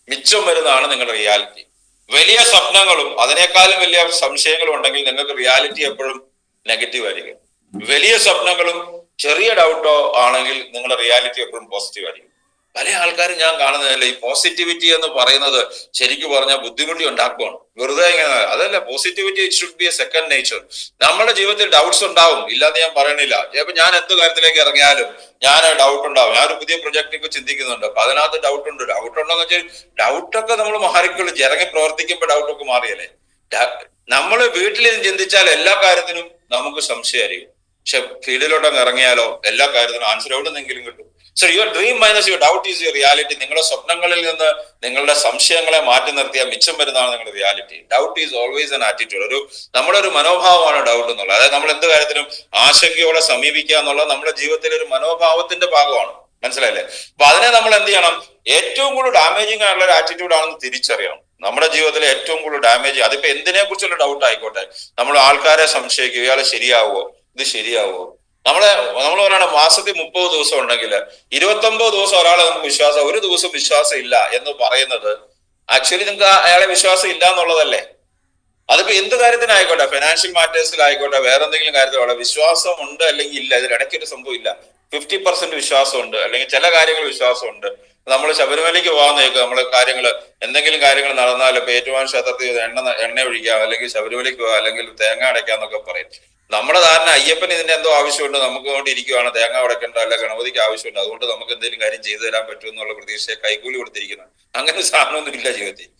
[SPEAKER 1] മിച്ചം വരുന്നതാണ് നിങ്ങളുടെ റിയാലിറ്റി. വലിയ സ്വപ്നങ്ങളും അതിനേക്കാളും വലിയ സംശയങ്ങളും ഉണ്ടെങ്കിൽ നിങ്ങൾക്ക് റിയാലിറ്റി എപ്പോഴും നെഗറ്റീവ് ആയിരിക്കും. വലിയ സ്വപ്നങ്ങളും ചെറിയ ഡൗട്ടോ ആണെങ്കിൽ നിങ്ങളുടെ റിയാലിറ്റി എപ്പോഴും പോസിറ്റീവ് ആയിരിക്കും. പല ആൾക്കാരും ഞാൻ കാണുന്നതല്ല, ഈ പോസിറ്റിവിറ്റി എന്ന് പറയുന്നത് ശരിക്കും പറഞ്ഞാൽ ബുദ്ധിമുട്ടി ഉണ്ടാക്കുവാണ്. വെറുതെ ഇങ്ങനെ അതല്ല. Positivity it should be A second nature. നമ്മുടെ ജീവിതത്തിൽ ഡൗട്ട്സ് ഉണ്ടാവും, ഇല്ലാന്ന് ഞാൻ പറയണില്ല. ചിലപ്പോൾ ഞാൻ എന്ത് കാര്യത്തിലേക്ക് ഇറങ്ങിയാലും ഞാൻ ഡൗട്ട് ഉണ്ടാവും. ഞാൻ ഒരു പുതിയ പ്രൊജക്റ്റിനെ ചിന്തിക്കുന്നുണ്ട്, അപ്പൊ അതിനകത്ത് ഡൗട്ട് ഉണ്ട്. ഡൗട്ട് ഉണ്ടോന്ന് വെച്ചാൽ ഡൗട്ടൊക്കെ നമ്മൾ മാറിക്കൊള്ളും. ഇറങ്ങി പ്രവർത്തിക്കുമ്പോൾ ഡൗട്ടൊക്കെ മാറിയല്ലേ. നമ്മൾ വീട്ടിലിരുന്ന് ചിന്തിച്ചാൽ എല്ലാ കാര്യത്തിനും നമുക്ക് സംശയമായിരിക്കും. പക്ഷെ ഫീൽഡിലോട്ടങ്ങ് ഇറങ്ങിയാലോ എല്ലാ കാര്യത്തിനും ആൻസർ എവിടെ നിന്നെങ്കിലും കിട്ടും. So your dream minus your doubt is your reality. നിങ്ങളുടെ സ്വപ്നങ്ങളിൽ നിന്ന് നിങ്ങളുടെ സംശയങ്ങളെ മാറ്റി നിർത്തിയാൽ മിച്ചം വരുന്നതാണ് നിങ്ങളുടെ reality. Doubt is always an attitude. നമ്മുടെ ഒരു മനോഭാവമാണ് ഡൗട്ട് എന്നുള്ളത്. അതായത് നമ്മൾ എന്ത് കാര്യത്തിനും ആശങ്കയോടെ സമീപിക്കുക എന്നുള്ളത് നമ്മുടെ ജീവിതത്തിലെ ഒരു മനോഭാവത്തിന്റെ ഭാഗമാണ്. മനസ്സിലായില്ലേ? അപ്പൊ അതിനെ നമ്മൾ എന്ത് ചെയ്യണം? ഏറ്റവും കൂടുതൽ ഡാമേജിങ് ആയിട്ടുള്ള ഒരു ആറ്റിറ്റ്യൂഡ് ആണെന്ന് തിരിച്ചറിയണം. നമ്മുടെ ജീവിതത്തിലെ ഏറ്റവും കൂടുതൽ ഡാമേജ്, അതിപ്പോ എന്തിനെ കുറിച്ചുള്ള ഡൗട്ട് ആയിക്കോട്ടെ, നമ്മൾ ആൾക്കാരെ സംശയിക്കുക, ഇയാളെ ശരിയാവോ, ഇത് ശരിയാവോ. നമ്മൾ പറയണം മാസത്തിൽ 30 ദിവസം ഉണ്ടെങ്കിൽ 29 ദിവസം ഒരാളെ നമുക്ക് വിശ്വാസം, ഒരു ദിവസം വിശ്വാസം ഇല്ല എന്ന് പറയുന്നത് ആക്ച്വലി നിങ്ങൾക്ക് അയാളെ വിശ്വാസം ഇല്ല എന്നുള്ളതല്ലേ. അതിപ്പോ എന്ത് കാര്യത്തിനായിക്കോട്ടെ, ഫിനാൻഷ്യൽ മാറ്റേഴ്സിലായിക്കോട്ടെ, വേറെ എന്തെങ്കിലും കാര്യത്തിലുള്ള വിശ്വാസം ഉണ്ട് അല്ലെങ്കിൽ ഇല്ല. ഇതിനിടയ്ക്ക് ഒരു സംഭവം ഇല്ല. 50% വിശ്വാസമുണ്ട്, അല്ലെങ്കിൽ ചില കാര്യങ്ങൾ വിശ്വാസമുണ്ട്. നമ്മൾ ശബരിമലയ്ക്ക് പോകാൻ നോക്കുക, നമ്മള് എന്തെങ്കിലും കാര്യങ്ങൾ നടന്നാൽ ഇപ്പൊ ഏറ്റുമാൻ ക്ഷേത്രത്തിൽ എണ്ണ ഒഴിക്കാം, അല്ലെങ്കിൽ ശബരിമലയ്ക്ക് പോകാം, അല്ലെങ്കിൽ തേങ്ങ അടയ്ക്കാന്നൊക്കെ പറയും. നമ്മുടെ ധാരണ അയ്യപ്പൻ ഇതിന്റെ എന്തോ ആവശ്യമുണ്ട്, നമുക്ക് കൊണ്ട് ഇരിക്കുവാണ്, തേങ്ങ ഉടക്കേണ്ട, അല്ല ഗണപതിക്ക് ആവശ്യമുണ്ട്, അതുകൊണ്ട് നമുക്ക് എന്തെങ്കിലും കാര്യം ചെയ്തു തരാൻ പറ്റും എന്നുള്ള പ്രതീക്ഷയെ കൈക്കൂലി കൊടുത്തിരിക്കുന്നത്. അങ്ങനെ സാധനമൊന്നും ഇല്ല ജീവിതത്തിൽ.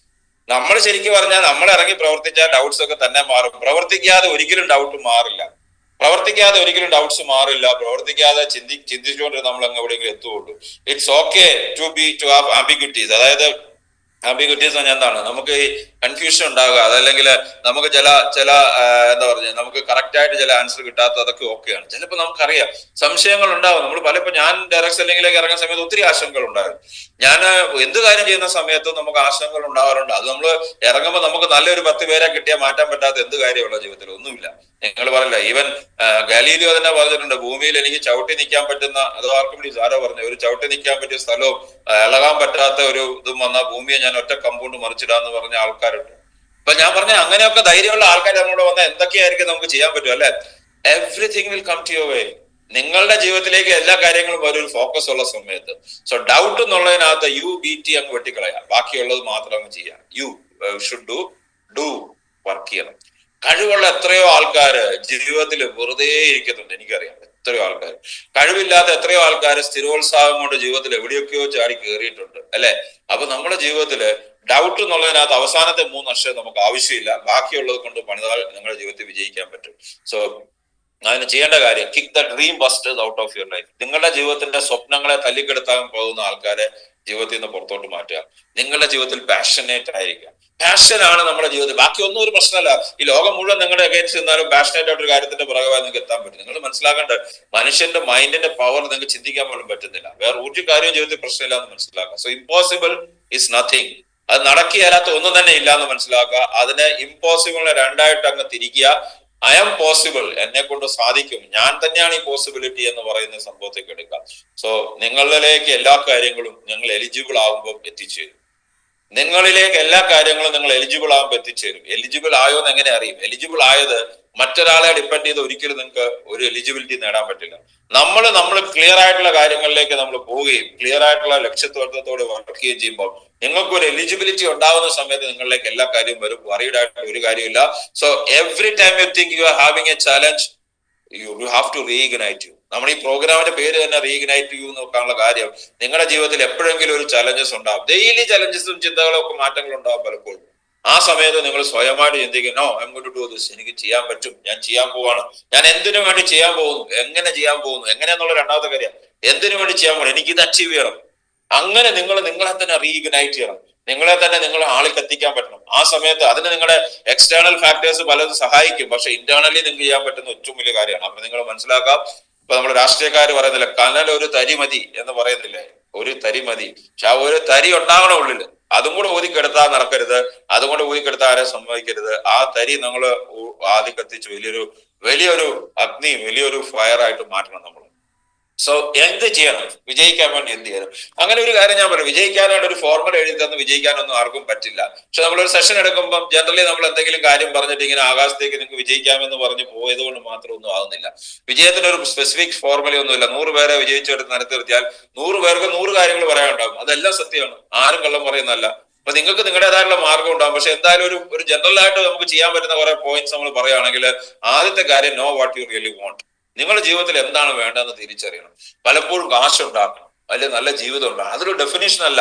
[SPEAKER 1] നമ്മൾ ശരിക്കും പറഞ്ഞാൽ നമ്മൾ ഇറങ്ങി പ്രവർത്തിച്ചാൽ ഡൗട്ട്സ് ഒക്കെ തന്നെ മാറും. പ്രവർത്തിക്കാതെ ഒരിക്കലും ഡൗട്ട് മാറില്ല. പ്രവർത്തിക്കാതെ ഒരിക്കലും ഡൗട്ട്സ് മാറില്ല. പ്രവർത്തിക്കാതെ ചിന്തിച്ചുകൊണ്ട് നമ്മൾ അങ്ങ് എവിടെയെങ്കിലും എത്തുകയുള്ളൂ. It's okay to have ambiguities. അതായത് ആംബിഗ്വിറ്റീസ് എന്ന് പറഞ്ഞാൽ എന്താണ്? നമുക്ക് ഈ കൺഫ്യൂഷൻ ഉണ്ടാകുക, അതല്ലെങ്കിൽ നമുക്ക് ചില എന്താ പറയുക, നമുക്ക് കറക്റ്റ് ആയിട്ട് ചില ആൻസർ കിട്ടാത്തതൊക്കെ ഓക്കെയാണ്. ചിലപ്പോൾ നമുക്കറിയാം സംശയങ്ങൾ ഉണ്ടാവും. നമ്മൾ പലപ്പോൾ ഞാൻ ഡയറക്ട് സെല്ലിങ്ങിലേക്ക് ഇറങ്ങുന്ന സമയത്ത് ഒത്തിരി ആശങ്കകൾ ഉണ്ടായിരുന്നു. ഞാൻ എന്ത് കാര്യം ചെയ്യുന്ന സമയത്തും നമുക്ക് ആശങ്കകൾ ഉണ്ടാവാറുണ്ട്. അത് നമ്മൾ ഇറങ്ങുമ്പോൾ നമുക്ക് നല്ലൊരു 10 പേരെ കിട്ടിയാൽ മാറ്റാൻ പറ്റാത്ത എന്ത് കാര്യമുള്ള ജീവിതത്തിൽ ഒന്നുമില്ല. നിങ്ങൾ പറയില്ല, ഈവൻ ഗലീലിയോ തന്നെ പറഞ്ഞിട്ടുണ്ട്, ഭൂമിയിൽ എനിക്ക് ചവിട്ടി നിൽക്കാൻ പറ്റുന്ന, അത് ആർക്കും വേണ്ടി ആരോ പറഞ്ഞു, ഒരു ചവിട്ടി നിൽക്കാൻ പറ്റിയ സ്ഥലവും ഇളകാൻ പറ്റാത്ത ഒരു ഇതും വന്ന ഭൂമിയെ ഞാൻ ഒറ്റ കമ്പൗണ്ട് മറിച്ചിടാന്ന് പറഞ്ഞ ആൾക്കാരുണ്ട്. അപ്പൊ ഞാൻ പറഞ്ഞ അങ്ങനെയൊക്കെ ധൈര്യമുള്ള ആൾക്കാർ നമ്മളോട് വന്നാൽ എന്തൊക്കെയായിരിക്കും നമുക്ക് ചെയ്യാൻ പറ്റും അല്ലെ? Everything will come to your way. നിങ്ങളുടെ ജീവിതത്തിലേക്ക് എല്ലാ കാര്യങ്ങളും ഒരു ഫോക്കസ് ഉള്ള സമയത്ത്. സോ ഡൗട്ട് എന്നുള്ളതിനകത്ത് UBT അങ്ങ് വെട്ടിക്കളയാം, ബാക്കിയുള്ളത് മാത്രം അങ്ങ് ചെയ്യാം. യു ഷുഡ് ഡു വർക്ക് ചെയ്യണം. കഴിവുള്ള എത്രയോ ആൾക്കാര് ജീവിതത്തിൽ വെറുതെ ഇരിക്കുന്നുണ്ട്, എനിക്കറിയാം. എത്രയോ ആൾക്കാർ, കഴിവില്ലാത്ത എത്രയോ ആൾക്കാർ സ്ഥിരോത്സാഹം കൊണ്ട് ജീവിതത്തിൽ എവിടെയൊക്കെയോ ചാടി കയറിയിട്ടുണ്ട് അല്ലെ. അപ്പൊ നമ്മുടെ ജീവിതത്തില് ഡൗട്ട് എന്നുള്ളതിനകത്ത് അവസാനത്തെ 3 വർഷം നമുക്ക് ആവശ്യമില്ല. ബാക്കിയുള്ളത് കൊണ്ട് പണിതാൽ നിങ്ങളുടെ ജീവിതത്തിൽ വിജയിക്കാൻ പറ്റും. സോ അതിന് ചെയ്യേണ്ട കാര്യം, kick the dream busters out of your life. നിങ്ങളുടെ ജീവിതത്തിന്റെ സ്വപ്നങ്ങളെ തല്ലിക്കെടുത്താൻ പോകുന്ന ആൾക്കാരെ ജീവിതത്തിൽ നിന്ന് പുറത്തോട്ട് മാറ്റുക. നിങ്ങളുടെ ജീവിതത്തിൽ പാഷനേറ്റ് ആയിരിക്കുക. പാഷനാണ് നമ്മുടെ ജീവിതത്തിൽ. ബാക്കി ഒന്നും ഒരു പ്രശ്നമല്ല. ഈ ലോകം മുഴുവൻ നിങ്ങളുടെ അഗേൻസ്റ്റ് നിന്നാലും പാഷനേറ്റ് ആയിട്ട് ഒരു കാര്യത്തിന്റെ പുറകെ നിങ്ങൾക്ക് എത്താൻ പറ്റും. നിങ്ങൾ മനസ്സിലാക്കേണ്ടത് മനുഷ്യന്റെ മൈൻഡിന്റെ പവർ നിങ്ങൾക്ക് ചിന്തിക്കാൻ പോലും പറ്റുന്നില്ല. വേറെ ഒരു കാര്യവും ജീവിതത്തിൽ പ്രശ്നമില്ല എന്ന് മനസ്സിലാക്കുക. So impossible is nothing. അത് നടക്കിയാലാത്ത ഒന്നും തന്നെ ഇല്ല എന്ന് മനസ്സിലാക്കുക. അതിനെ ഇമ്പോസിബിളിനെ രണ്ടായിട്ട് അങ്ങ് തിരിക്കുക. ഐ ആം പോസിബിൾ, എന്നെ കൊണ്ട് സാധിക്കും, ഞാൻ തന്നെയാണ് ഈ പോസിബിലിറ്റി എന്ന് പറയുന്ന സംഭവത്തേക്ക് എടുക്കുക. സോ നിങ്ങളിലേക്ക് എല്ലാ കാര്യങ്ങളും നിങ്ങൾ എലിജിബിൾ ആകുമ്പോൾ എത്തിച്ചേരും. നിങ്ങളിലേക്ക് എല്ലാ കാര്യങ്ങളും നിങ്ങൾ എലിജിബിൾ ആകുമ്പോൾ എത്തിച്ചേരും. എലിജിബിൾ ആയോ എന്ന് എങ്ങനെ അറിയും? എലിജിബിൾ ആയത് മറ്റൊരാളെ ഡിപ്പെൻഡ് ചെയ്ത് ഒരിക്കലും നിങ്ങൾക്ക് ഒരു എലിജിബിലിറ്റി നേടാൻ പറ്റില്ല. നമ്മൾ ക്ലിയർ ആയിട്ടുള്ള കാര്യങ്ങളിലേക്ക് നമ്മൾ പോവുകയും ക്ലിയർ ആയിട്ടുള്ള ലക്ഷ്യത്തോടെ വർക്ക് ചെയ്യുകയും ചെയ്യുമ്പോൾ നിങ്ങൾക്ക് ഒരു എലിജിബിലിറ്റി ഉണ്ടാകുന്ന സമയത്ത് നിങ്ങളിലേക്ക് എല്ലാ കാര്യവും വരും. വറീഡ് ആയിട്ട് ഒരു കാര്യമില്ല. So every time you think you are having a challenge, you have to reignite you. നമ്മുടെ ഈ പ്രോഗ്രാമിന്റെ പേര് തന്നെ റീഇഗ്നൈറ്റ് യു നോക്കാനുള്ള കാര്യം, നിങ്ങളുടെ ജീവിതത്തിൽ എപ്പോഴെങ്കിലും ഒരു ചലഞ്ചസ് ഉണ്ടാവും. ഡെയിലി ചലഞ്ചസും ചിന്തകളും ഒക്കെ മാറ്റങ്ങൾ ഉണ്ടാവും പലപ്പോഴും. ആ സമയത്ത് നിങ്ങൾ സ്വയമായിട്ട് ചിന്തിക്കും, no I am going to do this. എനിക്ക് ചെയ്യാൻ പറ്റും, ഞാൻ ചെയ്യാൻ പോവാണ്. ഞാൻ എന്തിനു വേണ്ടി ചെയ്യാൻ പോകുന്നു, എങ്ങനെ ചെയ്യാൻ പോകുന്നു, എങ്ങനെയെന്നുള്ള രണ്ടാമത്തെ കാര്യം. എന്തിനു വേണ്ടി ചെയ്യാൻ പോകുന്നു, എനിക്ക് ഇത് അച്ചീവ് ചെയ്യണം. അങ്ങനെ നിങ്ങൾ നിങ്ങളെ തന്നെ റീഇഗ്നൈറ്റ് ചെയ്യണം. നിങ്ങളെ തന്നെ നിങ്ങൾ ആളിൽ എത്തിക്കാൻ പറ്റണം. ആ സമയത്ത് അതിന് നിങ്ങളുടെ എക്സ്റ്റേണൽ ഫാക്ടേഴ്സ് പലതും സഹായിക്കും, പക്ഷെ ഇന്റേണലി നിങ്ങൾക്ക് ചെയ്യാൻ പറ്റുന്ന ഏറ്റവും വലിയ കാര്യമാണ്. അപ്പൊ നിങ്ങൾ മനസ്സിലാക്കാം, ഇപ്പൊ നമ്മൾ രാഷ്ട്രീയക്കാർ പറയുന്നില്ല, കനൽ ഒരു തരി മതി എന്ന് പറയുന്നില്ലേ, ഒരു തരി മതി. പക്ഷെ ആ ഒരു തരി ഉണ്ടാകണം ഉള്ളില്. അതും കൂടെ ഊതിക്കെടുത്താൽ നടക്കരുത്, അതും കൂടെ ഊതിക്കെടുത്താൽ ആരെ സംഭവിക്കരുത്. ആ തരി നമ്മൾ ആദ്യം കത്തിച്ച് വലിയൊരു അഗ്നി, വലിയൊരു ഫയർ ആയിട്ട് മാറ്റണം നമ്മൾ. സോ എന്ത് ചെയ്യണം വിജയിക്കാൻ വേണ്ടി, എന്ത് ചെയ്യണം? അങ്ങനെ ഒരു കാര്യം ഞാൻ പറയും, വിജയിക്കാനായിട്ട് ഒരു ഫോർമുല എഴുതി തന്ന് വിജയിക്കാനൊന്നും ആർക്കും പറ്റില്ല. പക്ഷെ നമ്മളൊരു സെഷൻ എടുക്കുമ്പോൾ ജനറലി നമ്മൾ എന്തെങ്കിലും കാര്യം പറഞ്ഞിട്ട് ഇങ്ങനെ ആകാശത്തേക്ക് നിങ്ങൾക്ക് വിജയിക്കാമെന്ന് പറഞ്ഞ് പോയത് കൊണ്ട് മാത്രം ഒന്നും ആകുന്നില്ല. വിജയത്തിന് ഒരു സ്പെസിഫിക് ഫോർമുലയൊന്നുമില്ല. 100 പേരെ വിജയിച്ചെടുത്ത് നിരത്തി നിർത്തിയാൽ 100 പേർക്ക് 100 കാര്യങ്ങൾ പറയാനുണ്ടാകും. അതെല്ലാം സത്യമാണ്, ആരും കള്ളം പറയുന്നതല്ല. അപ്പൊ നിങ്ങൾക്ക് നിങ്ങളുടേതായിട്ടുള്ള മാർഗം ഉണ്ടാകും. പക്ഷെ എന്തായാലും ഒരു ജനറൽ ആയിട്ട് നമുക്ക് ചെയ്യാൻ പറ്റുന്ന കുറെ പോയിന്റ്സ് നമ്മൾ പറയുകയാണെങ്കിൽ, ആദ്യത്തെ കാര്യം, no what you really want. നിങ്ങളുടെ ജീവിതത്തിൽ എന്താണ് വേണ്ടതെന്ന് തിരിച്ചറിയണം. പലപ്പോഴും കാശ് ഉണ്ടാക്കണം, അല്ലെങ്കിൽ നല്ല ജീവിതം ഉണ്ടാകണം, അതൊരു ഡെഫിനേഷൻ അല്ല.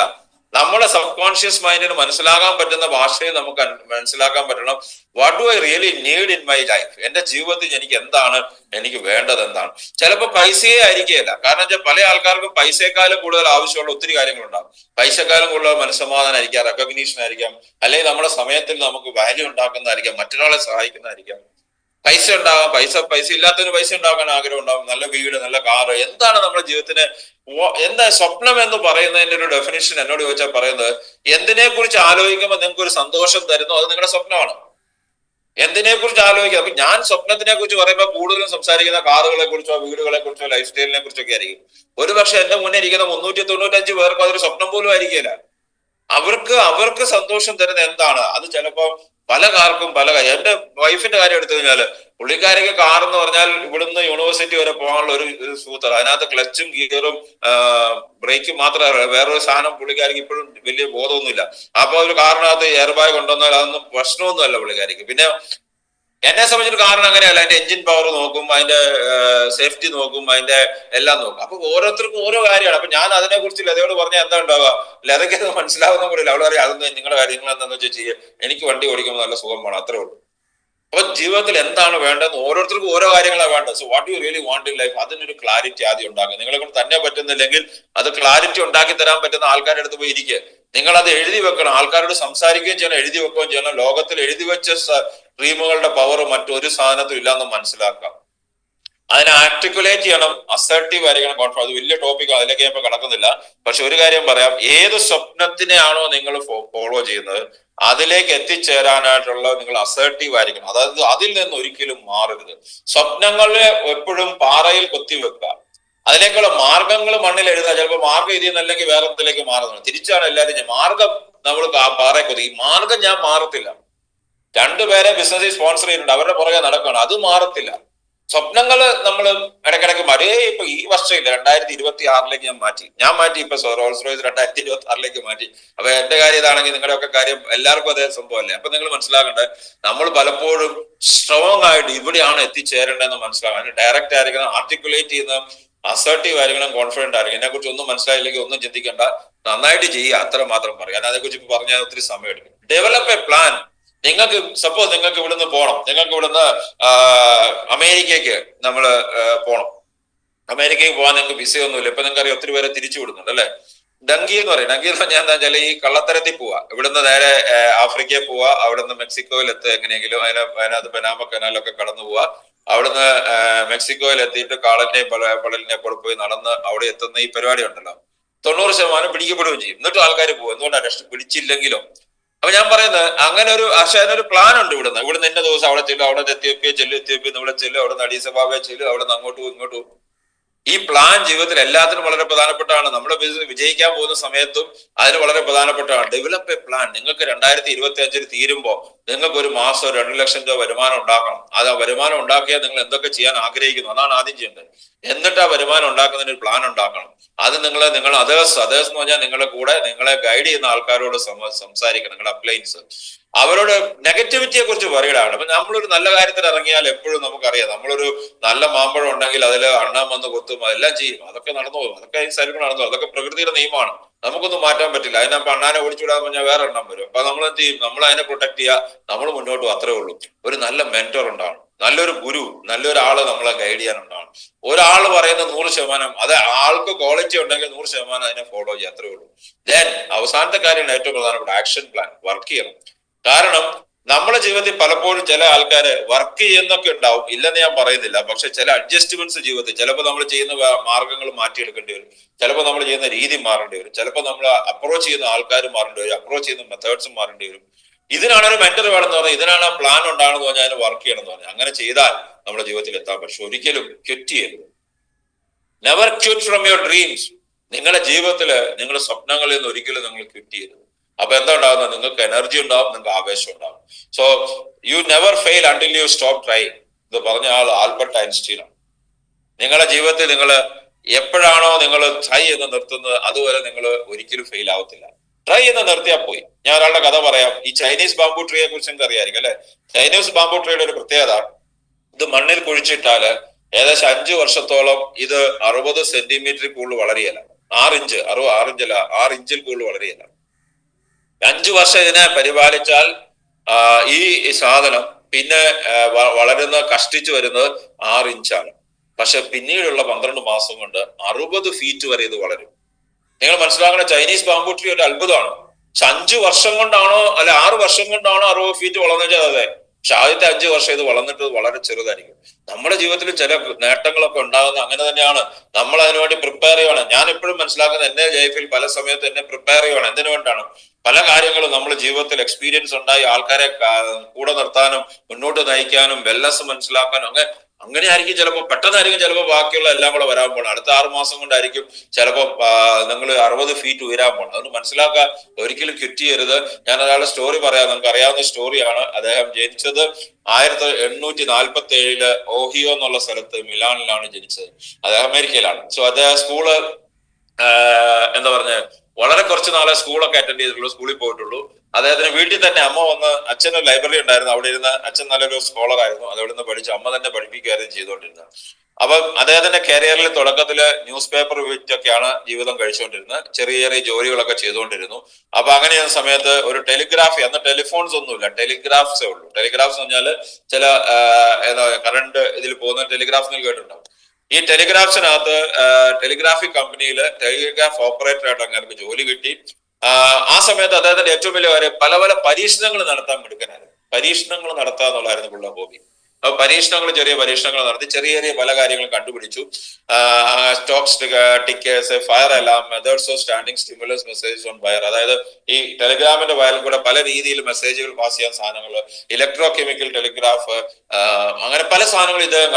[SPEAKER 1] നമ്മുടെ സബ് കോൺഷ്യസ് മൈൻഡിന് മനസ്സിലാക്കാൻ പറ്റുന്ന ഭാഷയിൽ നമുക്ക് മനസ്സിലാക്കാൻ പറ്റണം, what do I really need in my life. എന്റെ ജീവിതത്തിൽ എനിക്ക് വേണ്ടത് എന്താണ്. ചിലപ്പോൾ പൈസയെ ആയിരിക്കുകയില്ല. കാരണം വെച്ചാൽ പല ആൾക്കാർക്കും പൈസയെക്കാളും കൂടുതൽ ആവശ്യമുള്ള ഒത്തിരി കാര്യങ്ങളുണ്ടാകും. പൈസക്കാലം കൂടുതൽ മനസ്സമാധാനം ആയിരിക്കാം, റെക്കഗ്നീഷൻ ആയിരിക്കാം, അല്ലെങ്കിൽ നമ്മുടെ സമയത്തിൽ നമുക്ക് വാല്യൂ ഉണ്ടാക്കുന്നതായിരിക്കാം, മറ്റൊരാളെ സഹായിക്കുന്നതായിരിക്കാം. പൈസ ഉണ്ടാകാം, പൈസ ഇല്ലാത്തതിന് പൈസ ഉണ്ടാക്കാൻ ആഗ്രഹം ഉണ്ടാകും, നല്ല വീട്, നല്ല കാറ്. എന്താണ് നമ്മുടെ ജീവിതത്തിന് എന്താ സ്വപ്നം എന്ന് പറയുന്നതിന്റെ ഒരു ഡെഫിനിഷൻ എന്നോട് ചോദിച്ചാൽ പറയുന്നത്, എന്തിനെ കുറിച്ച് ആലോചിക്കുമ്പോൾ നിങ്ങൾക്ക് ഒരു സന്തോഷം തരുന്നു, അത് നിങ്ങളുടെ സ്വപ്നമാണ്. എന്തിനെ കുറിച്ച് ആലോചിക്കുക. അപ്പൊ ഞാൻ സ്വപ്നത്തിനെ കുറിച്ച് പറയുമ്പോൾ കൂടുതലും സംസാരിക്കുന്ന കാറുകളെ കുറിച്ചോ, വീടുകളെ കുറിച്ചോ, ലൈഫ് സ്റ്റൈലിനെ കുറിച്ചൊക്കെ ആയിരിക്കും. ഒരുപക്ഷെ എന്റെ മുന്നേ ഇരിക്കുന്ന 395 പേർക്ക് അതൊരു സ്വപ്നം പോലും ആയിരിക്കില്ല. അവർക്ക് സന്തോഷം തരുന്ന എന്താണ് അത് ചിലപ്പോ പല കാർക്കും പല കാര്യം. എന്റെ വൈഫിന്റെ കാര്യം എടുത്തു കഴിഞ്ഞാല്, പുള്ളിക്കാരിക്ക് കാർ എന്ന് പറഞ്ഞാൽ ഇവിടുന്ന് യൂണിവേഴ്സിറ്റി വരെ പോകാനുള്ള ഒരു സൂത്രം. അതിനകത്ത് ക്ലച്ചും ഗിയറും ബ്രേക്കും മാത്രമേ, വേറൊരു സാധനം പുള്ളിക്കാരിക്ക് ഇപ്പോഴും വലിയ ബോധമൊന്നുമില്ല. അപ്പൊ ഒരു കാറിനകത്ത് എയർ ബാഗ് കൊണ്ടുവന്നാൽ അതൊന്നും പ്രശ്നമൊന്നും അല്ല പുള്ളിക്കാരിക്ക്. പിന്നെ എന്നെ സംബന്ധിച്ചൊരു കാറിന് അങ്ങനെയല്ല, അതിന്റെ എഞ്ചിൻ പവർ നോക്കും, അതിന്റെ സേഫ്റ്റി നോക്കും, അതിന്റെ എല്ലാം നോക്കും. അപ്പൊ ഓരോരുത്തർക്കും ഓരോ കാര്യമാണ്. അപ്പൊ ഞാൻ അതിനെ കുറിച്ച് ലതയോട് പറഞ്ഞാൽ എന്താ ഉണ്ടാവുക, ലതയ്ക്ക് അത് മനസ്സിലാവുന്ന പോലെയല്ല. അവൾ പറയാം, അതൊന്നും നിങ്ങളുടെ കാര്യങ്ങൾ എന്താണെന്ന് വെച്ചാൽ ചെയ്യുക, എനിക്ക് വണ്ടി ഓടിക്കുമ്പോൾ നല്ല സുഖം വേണം, അത്രേ ഉള്ളൂ. അപ്പൊ ജീവിതത്തിൽ എന്താണ് വേണ്ടതെന്ന് ഓരോരുത്തർക്കും ഓരോ കാര്യങ്ങളാണ് വേണ്ടത്. So what you really want in life, അതിനൊരു ക്ലാരിറ്റി ആദ്യം ഉണ്ടാക്കുക. നിങ്ങളെ കൊണ്ട് തന്നെ പറ്റുന്നില്ലെങ്കിൽ അത് ക്ലാരിറ്റി ഉണ്ടാക്കി തരാൻ പറ്റുന്ന ആൾക്കാരുടെ അടുത്ത് പോയി ഇരിക്കുക. നിങ്ങൾ അത് എഴുതി വെക്കണം, ആൾക്കാരോട് സംസാരിക്കുകയും ചെയ്യണം, എഴുതി വെക്കുകയും ചെയ്യണം. ലോകത്തിൽ എഴുതി വെച്ച ഡ്രീമുകളുടെ പവർ മറ്റൊരു സാധനത്തും ഇല്ലാന്ന് മനസ്സിലാക്കാം. അതിനെ ആർട്ടിക്കുലേറ്റ് ചെയ്യണം, അസർട്ടീവ് ആയിരിക്കണം, കോൺഫിഡൻസ്. അത് വലിയ ടോപ്പിക്, അതിലേക്ക് ഞാൻ ഇപ്പൊ കടക്കുന്നില്ല. പക്ഷെ ഒരു കാര്യം പറയാം, ഏത് സ്വപ്നത്തിനെയാണോ നിങ്ങൾ ഫോളോ ചെയ്യുന്നത് അതിലേക്ക് എത്തിച്ചേരാനായിട്ടുള്ള നിങ്ങൾ അസർട്ടീവ് ആയിരിക്കണം. അതായത് അതിൽ നിന്ന് ഒരിക്കലും മാറരുത്. സ്വപ്നങ്ങളെ എപ്പോഴും പാറയിൽ കൊത്തിവെക്കുക, അതിലേക്കുള്ള മാർഗങ്ങൾ മണ്ണിൽ എഴുതുക. ചിലപ്പോൾ മാർഗം ഇതിൽ നിന്നല്ലെങ്കിൽ വേറെ എന്തിലേക്ക് മാറുന്നത്. തിരിച്ചാണ് എല്ലാവരും മാർഗം നമ്മൾ പാറയെ കൊത്തി. ഈ മാർഗം ഞാൻ മാറത്തില്ല. 2 പേരെ ബിസിനസ്സിൽ സ്പോൺസർ ചെയ്യുന്നുണ്ട്, അവരുടെ പുറകെ നടക്കണം, അത് മാറത്തില്ല. സ്വപ്നങ്ങള് നമ്മൾ ഇടയ്ക്കിടയ്ക്ക് മാറി. ഇപ്പൊ ഈ വർഷമില്ല, 2026 ഞാൻ മാറ്റി ഇപ്പൊ റോൾസ് റോയ്സ് 2026 മാറ്റി. അപ്പൊ എന്റെ കാര്യം ഇതാണെങ്കിൽ നിങ്ങളുടെ ഒക്കെ കാര്യം എല്ലാവർക്കും അതേ സംഭവമല്ലേ. അപ്പൊ നിങ്ങൾ മനസ്സിലാക്കേണ്ടത്, നമ്മൾ പലപ്പോഴും സ്ട്രോങ് ആയിട്ട് ഇവിടെയാണ് എത്തിച്ചേരേണ്ടതെന്ന് മനസ്സിലാക്കാൻ. ഡയറക്റ്റ് ആയിരിക്കണം, ആർട്ടിക്കുലേറ്റ് ചെയ്യുന്ന അസർട്ടീവ് ആയിരിക്കണം, കോൺഫിഡന്റ് ആയിരിക്കണം. ഇതിനെ കുറിച്ച് ഒന്നും മനസ്സിലായില്ലെങ്കിൽ ഒന്നും ചിന്തിക്കേണ്ട, നന്നായിട്ട് ചെയ്യുക, അത്ര മാത്രം പറയാം. ഞാൻ അതേക്കുറിച്ച് ഇപ്പൊ പറഞ്ഞാൽ ഒത്തിരി സമയം എടുക്കും. Develop A plan. നിങ്ങൾക്ക് സപ്പോസ് നിങ്ങൾക്ക് ഇവിടുന്ന് പോകണം, നിങ്ങൾക്ക് ഇവിടുന്ന് അമേരിക്കയ്ക്ക് നമ്മൾ പോകണം. അമേരിക്കയ്ക്ക് പോകാൻ നിങ്ങൾക്ക് വിസയൊന്നുമില്ല. ഇപ്പൊ നിങ്ങൾക്ക് അറിയാം, ഒത്തിരി പേരെ തിരിച്ചു വിടുന്നുണ്ട് അല്ലെ. ഡങ്കി എന്ന് പറഞ്ഞാൽ എന്താ വെച്ചാൽ ഈ കള്ളത്തരത്തിൽ പോവാ. ഇവിടുന്ന് നേരെ ആഫ്രിക്കയിൽ പോവാ, അവിടുന്ന് മെക്സിക്കോയിൽ എത്തുക, എങ്ങനെയെങ്കിലും അതിനകത്ത് പനാമ കനാലൊക്കെ കടന്നു പോവാ. അവിടുന്ന് മെക്സിക്കോയിൽ എത്തിയിട്ട് കാളന്റെയും പടലിനെ കൂടെ പോയി നടന്ന് അവിടെ എത്തുന്ന ഈ പരിപാടി ഉണ്ടല്ലോ, 90% പിടിക്കപ്പെടുകയും ചെയ്യും. എന്നിട്ടും ആൾക്കാർ പോകും. എന്തുകൊണ്ടാണ്? പിടിച്ചില്ലെങ്കിലും. അപ്പൊ ഞാൻ പറയുന്നത്, അങ്ങനെ അതിനൊരു പ്ലാൻ ഉണ്ട്. ഇവിടുന്ന് ഇന്ന ദിവസം അവിടെ ചെല്ലും, അവിടെ എത്യോപ്യ ചെല്ലും, എത്യോപ്യ ഇവിടെ ചെല്ലും, അവിടെ അഡീസബാബ ചെല്ലും, അവിടെ നിന്ന് അങ്ങോട്ട് പോകും ഇങ്ങോട്ട് പോകും. ഈ പ്ലാൻ ജീവിതത്തിൽ എല്ലാത്തിനും വളരെ പ്രധാനപ്പെട്ടതാണ്. നമ്മുടെ ബിസിനസ് വിജയിക്കാൻ പോകുന്ന സമയത്തും അതിന് വളരെ പ്രധാനപ്പെട്ടതാണ്. Develop A plan. നിങ്ങൾക്ക് 2025 തീരുമ്പോൾ നിങ്ങൾക്ക് ഒരു മാസം 2 ലക്ഷം രൂപ വരുമാനം ഉണ്ടാക്കണം. അത് ആ വരുമാനം ഉണ്ടാക്കിയാൽ നിങ്ങൾ എന്തൊക്കെ ചെയ്യാൻ ആഗ്രഹിക്കുന്നു അതാണ് ആദ്യം ചെയ്യേണ്ടത്. എന്നിട്ട് ആ വരുമാനം ഉണ്ടാക്കുന്നതിന് ഒരു പ്ലാൻ ഉണ്ടാക്കണം. അത് നിങ്ങൾ അതേഴ്സ് എന്ന് പറഞ്ഞാൽ നിങ്ങളുടെ കൂടെ നിങ്ങളെ ഗൈഡ് ചെയ്യുന്ന ആൾക്കാരോട് സംസാരിക്കണം. നിങ്ങളുടെ അപ്ലൈൻസ് അവരോട് നെഗറ്റിവിറ്റിയെ കുറിച്ച് പറയലാണ്. അപ്പൊ നമ്മളൊരു നല്ല കാര്യത്തിൽ ഇറങ്ങിയാൽ എപ്പോഴും നമുക്കറിയാം, നമ്മളൊരു നല്ല മാമ്പഴം ഉണ്ടെങ്കിൽ അതിൽ അണ്ണാൻ വന്ന് കൊത്തും, അതെല്ലാം ചെയ്യും. അതൊക്കെ നടന്നു പോകും, അതൊക്കെ ഈ സൈഡിൽ നടന്നു പോകും. അതൊക്കെ പ്രകൃതിയുടെ നിയമമാണ്, നമുക്കൊന്നും മാറ്റാൻ പറ്റില്ല. അതിനപ്പൊ അണ്ണാനെ ഓടിച്ചുവിടാൻ പറഞ്ഞാൽ വേറെ എണ്ണം വരും. അപ്പൊ നമ്മൾ എന്ത് ചെയ്യും? നമ്മൾ അതിനെ പ്രൊട്ടക്ട് ചെയ്യുക, നമ്മൾ മുന്നോട്ട് അത്രേ ഉള്ളൂ. ഒരു നല്ല മെന്റർ ഉണ്ടാവണം, നല്ലൊരു ഗുരു, നല്ലൊരാള് നമ്മളെ ഗൈഡ് ചെയ്യാനുണ്ടാവണം. ഒരാൾ പറയുന്ന 100%, അത് ആൾക്ക് ക്വാളിറ്റി ഉണ്ടെങ്കിൽ 100% അതിനെ ഫോളോ ചെയ്യുക, അത്രേ ഉള്ളൂ. ദെൻ അവസാനത്തെ കാര്യമാണ് ഏറ്റവും പ്രധാനപ്പെട്ട ആക്ഷൻ പ്ലാൻ, വർക്ക് ചെയ്യണം. കാരണം നമ്മുടെ ജീവിതത്തിൽ പലപ്പോഴും ചില ആൾക്കാര് വർക്ക് ചെയ്യുന്നൊക്കെ ഉണ്ടാവും, ഇല്ലെന്ന് ഞാൻ പറയുന്നില്ല. പക്ഷെ ചില അഡ്ജസ്റ്റ്മെന്റ്സ് ജീവിതത്തിൽ, ചിലപ്പോൾ നമ്മൾ ചെയ്യുന്ന മാർഗങ്ങൾ മാറ്റിയെടുക്കേണ്ടി വരും, ചിലപ്പോൾ നമ്മൾ ചെയ്യുന്ന രീതി മാറേണ്ടി വരും, ചിലപ്പോൾ നമ്മൾ അപ്രോച്ച് ചെയ്യുന്ന ആൾക്കാർ മാറേണ്ടി വരും, അപ്രോച്ച് ചെയ്യുന്ന മെത്തേഡ്സും മാറേണ്ടി വരും. ഇതിനാണ് ഒരു മെന്റർ വേണമെന്ന് പറഞ്ഞാൽ, ഇതിനാണ് പ്ലാൻ ഉണ്ടാണെന്ന് പറഞ്ഞാൽ അതിന് വർക്ക് ചെയ്യണം എന്ന് പറഞ്ഞാൽ, അങ്ങനെ ചെയ്താൽ നമ്മുടെ ജീവിതത്തിൽ എത്താൻ പറ്റും. ഒരിക്കലും ക്വിറ്റ് ചെയ്യരുത്. Never quit from your dreams. നിങ്ങളുടെ ജീവിതത്തില് നിങ്ങളുടെ സ്വപ്നങ്ങളിൽ നിന്ന് ഒരിക്കലും നിങ്ങൾ ക്വിറ്റ് ചെയ്യരുത്. അപ്പൊ എന്താ ഉണ്ടാകുന്നത്? നിങ്ങൾക്ക് എനർജി ഉണ്ടാവും, നിങ്ങൾക്ക് ആവേശം ഉണ്ടാവും. So you never fail until you stop trying. ഇത് പറഞ്ഞ ആൾ ആൽബർട്ട് ഐൻസ്റ്റീൻ ആണ്. നിങ്ങളുടെ ജീവിതത്തിൽ നിങ്ങൾ എപ്പോഴാണോ നിങ്ങൾ ട്രൈ എന്ന് നിർത്തുന്നത്, അതുവരെ നിങ്ങൾ ഒരിക്കലും ഫെയിൽ ആവത്തില്ല. ട്രൈ എന്ന് നിർത്തിയാൽ പോയി. ഞാൻ ഒരാളുടെ കഥ പറയാം. ഈ ചൈനീസ് ബാംബു ട്രീയെ കുറിച്ച് നിങ്ങൾക്ക് അറിയായിരിക്കും അല്ലെ? ചൈനീസ് ബാംബു ട്രീയുടെ ഒരു പ്രത്യേകത, ഇത് മണ്ണിൽ കുഴിച്ചിട്ടാല് ഏകദേശം 5 വർഷത്തോളം ഇത് 60 സെന്റിമീറ്ററിൽ കൂടുതൽ വളരെയല്ല. 6 ഇഞ്ച് 6 ഇഞ്ചിൽ കൂടുതൽ വളരെയല്ല. 5 വർഷം ഇതിനെ പരിപാലിച്ചാൽ ഈ സാധനം പിന്നെ വളരുന്ന കഷ്ടിച്ചു വരുന്നത് 6 ഇഞ്ചാണ്. പക്ഷെ പിന്നീടുള്ള 12 മാസം കൊണ്ട് 60 ഫീറ്റ് വരെ ഇത് വളരും. നിങ്ങൾ മനസ്സിലാക്കുന്ന ചൈനീസ് ബാംബു ട്രീ ഒരു അത്ഭുതമാണ്. പക്ഷെ 5 വർഷം കൊണ്ടാണോ അല്ലെ 6 വർഷം കൊണ്ടാണോ 60 ഫീറ്റ് വളർന്നു വെച്ചാൽ അതെ. പക്ഷെ ആദ്യത്തെ 5 വർഷം ഇത് വളർന്നിട്ട് വളരെ ചെറുതായിരിക്കും. നമ്മുടെ ജീവിതത്തിൽ ചില നേട്ടങ്ങളൊക്കെ ഉണ്ടാകുന്ന അങ്ങനെ തന്നെയാണ്. നമ്മൾ അതിനുവേണ്ടി പ്രിപ്പയർ ചെയ്യണം. ഞാൻ എപ്പോഴും മനസ്സിലാക്കുന്നത്, എന്റെ ലൈഫിൽ പല സമയത്ത് എന്നെ പ്രിപ്പയർ ചെയ്യണം. എന്തിനു വേണ്ടിയാണ്? പല കാര്യങ്ങളും നമ്മൾ ജീവിതത്തിൽ എക്സ്പീരിയൻസ് ഉണ്ടായി ആൾക്കാരെ കൂടെ നിർത്താനും മുന്നോട്ട് നയിക്കാനും വെൽനസ് മനസ്സിലാക്കാനും അങ്ങനെ ആയിരിക്കും. ചിലപ്പോൾ പെട്ടെന്നായിരിക്കും ചിലപ്പോൾ ബാക്കിയുള്ള എല്ലാം കൂടെ വരാൻ പോകണം. അടുത്ത 6 മാസം കൊണ്ടായിരിക്കും ചിലപ്പോൾ നിങ്ങൾ 60 ഫീറ്റ് ഉയരാൻ പോകണം. അതുകൊണ്ട് മനസ്സിലാക്കുക, ഒരിക്കലും ക്വിറ്റ് ചെയ്യരുത്. ഞാൻ ഒരാളുടെ സ്റ്റോറി പറയാം. നിങ്ങൾക്ക് അറിയാവുന്ന സ്റ്റോറിയാണ്. അദ്ദേഹം ജനിച്ചത് 1847 ഓഹിയോ എന്നുള്ള സ്ഥലത്ത് മിലാനിലാണ് ജനിച്ചത്. അദ്ദേഹം അമേരിക്കയിലാണ്. സോ അദ്ദേഹം സ്കൂള് എന്താ പറഞ്ഞ വളരെ കുറച്ച് നാളെ സ്കൂളൊക്കെ അറ്റൻഡ് ചെയ്തിട്ടുള്ളൂ, സ്കൂളിൽ പോയിട്ടുള്ളൂ. അദ്ദേഹത്തിന് വീട്ടിൽ തന്നെ അമ്മ വന്ന്, അച്ഛന് ലൈബ്രറി ഉണ്ടായിരുന്നു, അവിടെ ഇരുന്ന് അച്ഛൻ നല്ലൊരു സ്കോളർ ആയിരുന്നു, അതവിടെ നിന്ന് പഠിച്ചു, അമ്മ തന്നെ പഠിപ്പിക്കുകയായിരുന്നു ചെയ്തുകൊണ്ടിരുന്നത്. അപ്പം അദ്ദേഹത്തിന്റെ കരിയറിൽ തുടക്കത്തില് ന്യൂസ് പേപ്പർ വിറ്റൊക്കെയാണ് ജീവിതം കഴിച്ചുകൊണ്ടിരുന്നത്. ചെറിയ ചെറിയ ജോലികളൊക്കെ ചെയ്തുകൊണ്ടിരുന്നു. അപ്പൊ അങ്ങനെ സമയത്ത് ഒരു ടെലിഗ്രാഫ്, അന്ന് ടെലിഫോൺസ് ഒന്നുമില്ല, ടെലിഗ്രാഫ്സേ ഉള്ളൂ. ടെലിഗ്രാഫ്സ് എന്ന് പറഞ്ഞാൽ ചില കറണ്ട് ഇതിൽ പോകുന്ന ടെലിഗ്രാഫ് നിങ്ങൾ കേട്ടിട്ടുണ്ടാവും. ഈ ടെലിഗ്രാഫ്സിനകത്ത് ടെലിഗ്രാഫിക് കമ്പനിയിൽ ടെലിഗ്രാഫ് ഓപ്പറേറ്റർ ആയിട്ട് അങ്ങനെ ജോലി കിട്ടി. ആ സമയത്ത് അദ്ദേഹത്തിന്റെ ഏറ്റവും വലിയ കാര്യം പല പല പരീക്ഷണങ്ങൾ നടത്താൻ എടുക്കാനായിരുന്നു. പരീക്ഷണങ്ങൾ നടത്തുക എന്നുള്ളതായിരുന്നു പുള്ള ഹോബി. അപ്പൊ ചെറിയ പരീക്ഷണങ്ങൾ നടത്തി ചെറിയ ചെറിയ പല കാര്യങ്ങളും കണ്ടുപിടിച്ചു. Stocks, tickers, fire alarm, methods of standing stimulus message on wire. അതായത് ഈ ടെലിഗ്രാമിന്റെ വയറിൽ കൂടെ പല രീതിയിൽ മെസ്സേജുകൾ പാസ് ചെയ്യാൻ സാധനങ്ങൾ, ഇലക്ട്രോ കെമിക്കൽ ടെലിഗ്രാഫ്, അങ്ങനെ പല സാധനങ്ങൾ ഇദ്ദേഹം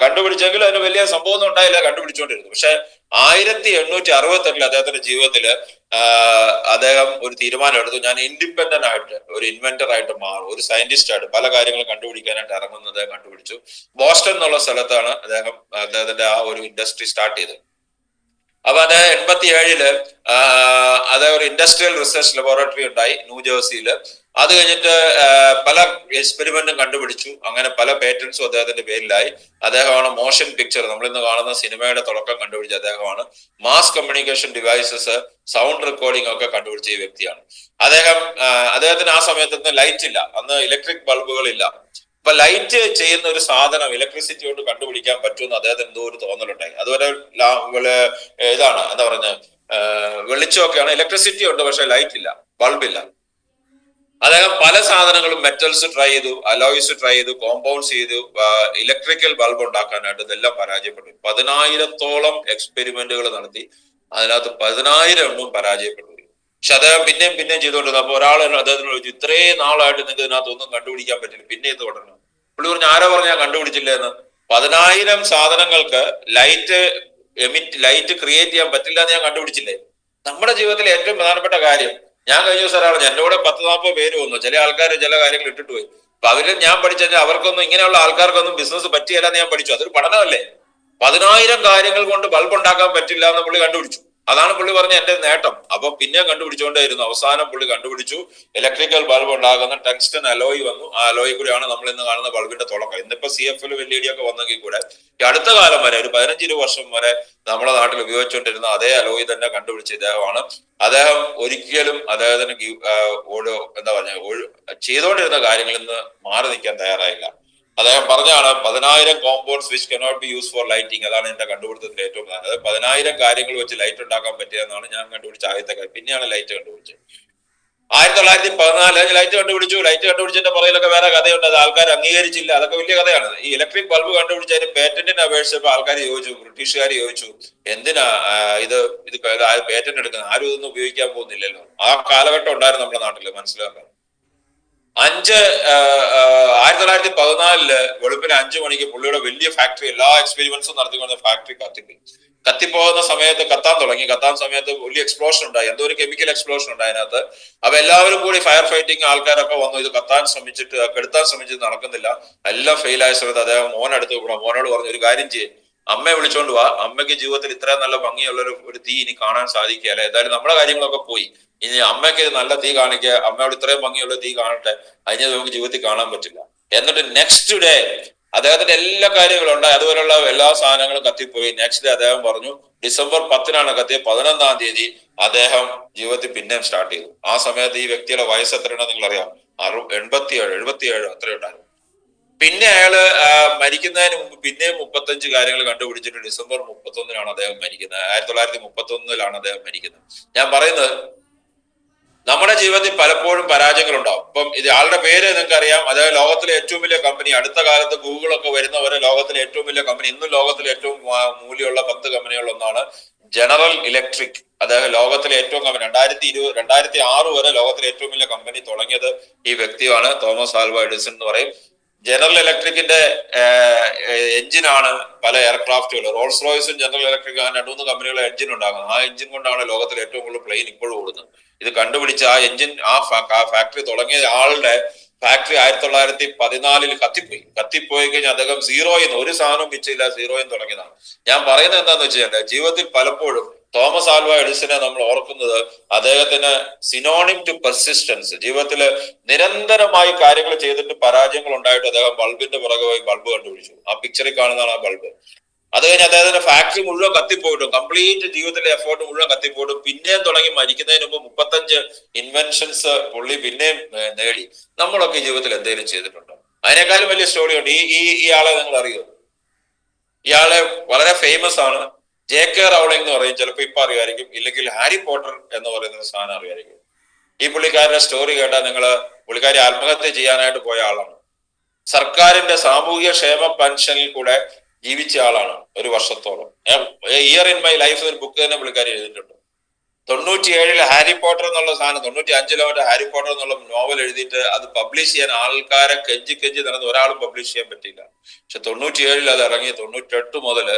[SPEAKER 1] കണ്ടുപിടിച്ചെങ്കിൽ അതിന് വലിയ സംഭവം ഒന്നും ഉണ്ടായില്ല, കണ്ടുപിടിച്ചുകൊണ്ടിരുന്നു. പക്ഷെ 1868 അദ്ദേഹത്തിന്റെ ജീവിതത്തില് അദ്ദേഹം ഒരു തീരുമാനം എടുത്തു. ഞാൻ ഇൻഡിപെൻഡന്റ് ആയിട്ട് ഒരു ഇൻവെന്റർ ആയിട്ട് മാറും, ഒരു സയന്റിസ്റ്റ് ആയിട്ട് പല കാര്യങ്ങളും കണ്ടുപിടിക്കാനായിട്ട് ഇറങ്ങുന്നത് കണ്ടുപിടിച്ചു. ബോസ്റ്റൺ എന്നുള്ള സ്ഥലത്താണ് അദ്ദേഹത്തിന്റെ ആ ഒരു ഇൻഡസ്ട്രി സ്റ്റാർട്ട് ചെയ്തത്. അപ്പൊ അത് 87 അത് ഒരു ഇൻഡസ്ട്രിയൽ റിസർച്ച് ലബോറട്ടറി ഉണ്ടായി ന്യൂജേഴ്സിയിൽ. അത് കഴിഞ്ഞിട്ട് പല എക്സ്പെരിമെന്റും കണ്ടുപിടിച്ചു. അങ്ങനെ പല പേറ്റൻസും അദ്ദേഹത്തിന്റെ പേരിലായി. അദ്ദേഹമാണ് മോഷൻ പിക്ചർ, നമ്മളിന്ന് കാണുന്ന സിനിമയുടെ തുടക്കം കണ്ടുപിടിച്ച അദ്ദേഹമാണ്. Mass communication devices, sound recording ഒക്കെ കണ്ടുപിടിച്ച ഈ വ്യക്തിയാണ്. അദ്ദേഹത്തിന് ആ സമയത്ത് ലൈറ്റ് ഇല്ല, അന്ന് ഇലക്ട്രിക് ബൾബുകളില്ല. അപ്പൊ ലൈറ്റ് ചെയ്യുന്ന ഒരു സാധനം ഇലക്ട്രിസിറ്റി കൊണ്ട് കണ്ടുപിടിക്കാൻ പറ്റുമെന്ന് അദ്ദേഹത്തിന് എന്തോ ഒരു തോന്നലുണ്ടായി. അതുവരെ ഇതാണ് എന്താ പറഞ്ഞ വെളിച്ചമൊക്കെയാണ്, ഇലക്ട്രിസിറ്റി ഉണ്ട് പക്ഷെ ലൈറ്റ് ഇല്ല, ബൾബില്ല. അദ്ദേഹം പല സാധനങ്ങളും മെറ്റൽസ് ട്രൈ ചെയ്തു, അലോയ്സ് ട്രൈ ചെയ്തു, കോമ്പൗണ്ട്സ് ചെയ്തു, ഇലക്ട്രിക്കൽ ബൾബ് ഉണ്ടാക്കാനായിട്ട്. ഇതെല്ലാം പരാജയപ്പെട്ടു. 10,000-ഓളം എക്സ്പെരിമെന്റുകൾ നടത്തി. അതിനകത്ത് 10,000 പരാജയപ്പെട്ടു. പക്ഷെ അദ്ദേഹം പിന്നെയും ചെയ്തുകൊണ്ടിരുന്നു. അപ്പൊ ഒരാൾ അദ്ദേഹത്തിന് ചോദിച്ചു, ഇത്രയും നാളായിട്ട് നിങ്ങൾക്ക് ഇതിനകത്ത് ഒന്നും കണ്ടുപിടിക്കാൻ പറ്റില്ല, പിന്നെ ഇത് തുടരണം. പുള്ളി പറഞ്ഞു, ആരോ പറഞ്ഞാൽ ഞാൻ കണ്ടുപിടിച്ചില്ല എന്ന്. 10,000 സാധനങ്ങൾക്ക് ലൈറ്റ് ക്രിയേറ്റ് ചെയ്യാൻ പറ്റില്ല എന്ന് ഞാൻ കണ്ടുപിടിച്ചില്ലേ. നമ്മുടെ ജീവിതത്തിലെ ഏറ്റവും പ്രധാനപ്പെട്ട കാര്യം, ഞാൻ കഴിഞ്ഞ ദിവസം ഒരാൾ, എന്റെ കൂടെ 10-40 പേര് വന്നു. ചില ആൾക്കാർ ചില കാര്യങ്ങൾ ഇട്ടിട്ട് പോയി. അപ്പൊ അവര് ഞാൻ പഠിച്ചാൽ അവർക്കൊന്നും ഇങ്ങനെയുള്ള ആൾക്കാർക്കൊന്നും ബിസിനസ് പറ്റിയല്ല എന്ന് ഞാൻ പഠിച്ചു. അതൊരു പഠനമല്ലേ. 10,000 കാര്യങ്ങൾ കൊണ്ട് ബൾബ് ഉണ്ടാക്കാൻ പറ്റില്ല എന്ന് പുള്ളി കണ്ടുപിടിച്ചു. അതാണ് പുള്ളി പറഞ്ഞ എന്റെ നേട്ടം. അപ്പൊ പിന്നെ കണ്ടുപിടിച്ചുകൊണ്ടേയിരുന്നു. അവസാനം പുള്ളി കണ്ടുപിടിച്ചു ഇലക്ട്രിക്കൽ ബൾബ് ഉണ്ടാകുന്ന ടങ്സ്റ്റൺ അലോയ് വന്നു. ആ അലോയ് കൂടെയാണ് നമ്മൾ ഇന്ന് കാണുന്ന ബൾബിന്റെ തുടക്കം. ഇന്നിപ്പോ CFL LED ഒക്കെ വന്നെങ്കിൽ കൂടെ ഈ അടുത്ത കാലം വരെ ഒരു 15-20 വർഷം വരെ നമ്മുടെ നാട്ടിൽ ഉപയോഗിച്ചുകൊണ്ടിരുന്ന അതേ അലോയ് തന്നെ കണ്ടുപിടിച്ച ഇദ്ദേഹമാണ്. അദ്ദേഹം ഒരിക്കലും അദ്ദേഹത്തിന് എന്താ പറഞ്ഞ ചെയ്തുകൊണ്ടിരുന്ന കാര്യങ്ങളിൽ നിന്ന് മാറി നിൽക്കാൻ തയ്യാറായില്ല. അദ്ദേഹം പറഞ്ഞാണ് 10,000 compounds which cannot be use for lighting. അതാണ് എന്റെ കണ്ടുപിടുത്തത്തിൽ ഏറ്റവും പ്രധാനം. അതായത് 10,000 കാര്യങ്ങൾ വെച്ച് ലൈറ്റ് ഉണ്ടാക്കാൻ പറ്റിയെന്നാണ് ഞാൻ കണ്ടുപിടിച്ച ആദ്യത്തെ കാര്യം. പിന്നെയാണ് ലൈറ്റ് കണ്ടുപിടിച്ചത്. 1914 ലൈറ്റ് കണ്ടുപിടിച്ചു. ലൈറ്റ് കണ്ടുപിടിച്ചതിന്റെ പുറകിലൊക്കെ വേറെ കഥയുണ്ട്. അത് ആൾക്കാർ അംഗീകരിച്ചില്ല. അതൊക്കെ വലിയ കഥയാണ്. ഈ ഇലക്ട്രിക് ബൾബ് കണ്ടുപിടിച്ചതിന് പേറ്റന്റിന് അപേക്ഷിച്ചപ്പോൾ ആൾക്കാർ ചോദിച്ചു, ബ്രിട്ടീഷുകാർ ചോദിച്ചു, എന്തിനാ ഇത് ഇത് പേറ്റന്റ് എടുക്കുന്നത്, ആരും ഇതൊന്നും ഉപയോഗിക്കാൻ പോകുന്നില്ലല്ലോ. ആ കാലഘട്ടം ഉണ്ടായിരുന്നു നമ്മുടെ നാട്ടില്, മനസ്സിലാക്കാൻ. 1914 വെളുപ്പിന് 5 മണിക്ക് പുള്ളിയുടെ വലിയ ഫാക്ടറി, എല്ലാ എക്സ്പെരിമെന്റ്സും നടത്തിക്കൊണ്ട് ഫാക്ടറി കത്തിപ്പോയി. കത്തിപ്പോകുന്ന സമയത്ത് കത്താൻ സമയത്ത് വലിയ എക്സ്പ്ലോഷൻ ഉണ്ടായി. എന്തോ ഒരു കെമിക്കൽ എക്സ്പ്ലോഷൻ ഉണ്ടായി അതിനകത്ത്. അപ്പൊ എല്ലാവരും കൂടി ഫയർ ഫൈറ്റിംഗ് ആൾക്കാരൊക്കെ വന്നു. ഇത് കെടുത്താൻ ശ്രമിച്ചിട്ട് നടക്കുന്നില്ല. എല്ലാം ഫെയിൽ ആയ സമയത്ത് അദ്ദേഹം മോനോട് പറഞ്ഞു, ഒരു കാര്യം ചെയ്യും, അമ്മയെ വിളിച്ചോണ്ട് വാ, അമ്മയ്ക്ക് ജീവിതത്തിൽ ഇത്രയും നല്ല ഭംഗിയുള്ള ഒരു തീ ഇനി കാണാൻ സാധിക്കുകയല്ല, ഏതായാലും നമ്മുടെ കാര്യങ്ങളൊക്കെ പോയി, ഇനി അമ്മയ്ക്ക് നല്ല തീ കാണിക്കുക, അമ്മയോട് ഇത്രയും ഭംഗിയുള്ള തീ കാണട്ടെ, അതിന് നമുക്ക് ജീവിതത്തിൽ കാണാൻ പറ്റില്ല. എന്നിട്ട് നെക്സ്റ്റ് ഡേ അദ്ദേഹത്തിന്റെ എല്ലാ കാര്യങ്ങളും ഉണ്ടായി, അതുപോലുള്ള എല്ലാ സാധനങ്ങളും കത്തിപ്പോയി. നെക്സ്റ്റ് ഡേ അദ്ദേഹം പറഞ്ഞു, ഡിസംബർ 10 കത്തിയ 11-ാം തീയതി അദ്ദേഹം ജീവിതത്തിൽ പിന്നെയും സ്റ്റാർട്ട് ചെയ്തു. ആ സമയത്ത് ഈ വ്യക്തിയുടെ വയസ്സ് എത്രയാണെന്ന് നിങ്ങൾ അറിയാം? 77 അത്രയുണ്ടായിരുന്നു. പിന്നെ അയാള് മരിക്കുന്നതിന് മുമ്പ് പിന്നെയും 35 കാര്യങ്ങൾ കണ്ടുപിടിച്ചിട്ട് ഡിസംബർ 31 അദ്ദേഹം മരിക്കുന്നത്. 1931 അദ്ദേഹം മരിക്കുന്നത്. ഞാൻ പറയുന്നത്, നമ്മുടെ ജീവിതത്തിൽ പലപ്പോഴും പരാജയങ്ങൾ ഉണ്ടാവും. ഇപ്പം ഇത് ആളുടെ പേര് നിങ്ങൾക്ക് അറിയാം. അതായത് ലോകത്തിലെ ഏറ്റവും വലിയ കമ്പനി, അടുത്ത കാലത്ത് ഗൂഗിളൊക്കെ വരുന്നവരെ ലോകത്തിലെ ഏറ്റവും വലിയ കമ്പനി, ഇന്നും ലോകത്തിലെ ഏറ്റവും മൂല്യമുള്ള 10 കമ്പനികളിലൊന്നാണ് ജനറൽ ഇലക്ട്രിക്. അതായത് ലോകത്തിലെ ഏറ്റവും കമ്പനി 2006 വരെ ലോകത്തിലെ ഏറ്റവും വലിയ കമ്പനി തുടങ്ങിയത് ഈ വ്യക്തിയാണ്, തോമസ് ആൽവ എഡിസൺ എന്ന് പറയും. ജനറൽ ഇലക്ട്രിക്കിന്റെ എഞ്ചിനാണ് പല എയർക്രാഫ്റ്റുകൾ. റോൾസ് റോയ്സും ജനറൽ ഇലക്ട്രിക്, 2-3 കമ്പനികളുടെ എഞ്ചിൻ ഉണ്ടാകുന്നത്. ആ എഞ്ചിൻ കൊണ്ടാണ് ലോകത്തിലെ ഏറ്റവും കൂടുതൽ പ്ലെയിൻ ഇപ്പോഴും ഓടുന്നത്. ഇത് കണ്ടുപിടിച്ച ആ എഞ്ചിൻ, ആ ഫാക്ടറി തുടങ്ങിയ ആളുടെ ഫാക്ടറി 1914 കത്തിപ്പോയി കഴിഞ്ഞാൽ അദ്ദേഹം സീറോയിന്ന് ഒരു സാധനവും മിച്ചില്ല, സീറോയിന്ന് തുടങ്ങിയതാണ്. ഞാൻ പറയുന്നത് എന്താന്ന് വെച്ചാൽ, ജീവിതത്തിൽ പലപ്പോഴും തോമസ് ആൽവ എഡിസനെ നമ്മൾ ഓർക്കുന്നത് അദ്ദേഹത്തിന് സിനോണിം ടു പെർസിസ്റ്റൻസ്. ജീവിതത്തില് നിരന്തരമായി കാര്യങ്ങൾ ചെയ്തിട്ട് പരാജയങ്ങൾ ഉണ്ടായിട്ട് അദ്ദേഹം ബൾബിന്റെ പുറകെ പോയി ബൾബ് കണ്ടുപിടിച്ചു. ആ പിക്ചറിൽ കാണുന്നതാണ് ആ ബൾബ്. അത് കഴിഞ്ഞ് അദ്ദേഹത്തിന്റെ ഫാക്ടറി മുഴുവൻ കത്തിപ്പോയിട്ടും, കംപ്ലീറ്റ് ജീവിതത്തിലെ എഫേർട്ട് മുഴുവൻ കത്തിപ്പോയിട്ടും, പിന്നെയും തുടങ്ങി മരിക്കുന്നതിന് മുമ്പ് 35 ഇൻവെൻഷൻസ് പുള്ളി പിന്നെയും നേടി. നമ്മളൊക്കെ ജീവിതത്തിൽ എന്തെങ്കിലും ചെയ്തിട്ടുണ്ടോ? അതിനേക്കാളും വലിയ സ്റ്റോറിയുണ്ട്. ഇയാളെ നിങ്ങൾ അറിയോ? ഇയാളെ വളരെ ഫേമസ് ആണ്. ജെ.കെ. റൗളിംഗ് എന്ന് പറയും. ചിലപ്പോൾ ഇപ്പൊ അറിയായിരിക്കും, ഇല്ലെങ്കിൽ ഹാരി പോട്ടർ എന്ന് പറയുന്ന സാധനം അറിയായിരിക്കും. ഈ പുള്ളിക്കാരുടെ സ്റ്റോറി കേട്ടാൽ പുള്ളിക്കാരി ആത്മഹത്യ ചെയ്യാനായിട്ട് പോയ ആളാണ്. സർക്കാരിന്റെ സാമൂഹിക ക്ഷേമ പെൻഷനിൽ കൂടെ ജീവിച്ച ആളാണ് 1 വർഷത്തോളം. ഇയർ ഇൻ മൈ ലൈഫ് ഒരു ബുക്ക് തന്നെ പുള്ളിക്കാരി എഴുതിയിട്ടുണ്ട്. 97 ഹാരി പോട്ടർ എന്നുള്ള സാധനം, 95 ഹാരി പോട്ടർ എന്നുള്ള നോവൽ എഴുതിയിട്ട് അത് പബ്ലിഷ് ചെയ്യാൻ ആൾക്കാരെ കെഞ്ചി നടന്ന് ഒരാളും പബ്ലിഷ് ചെയ്യാൻ പറ്റിയില്ല. പക്ഷെ 97 അത് ഇറങ്ങി. 98 മുതൽ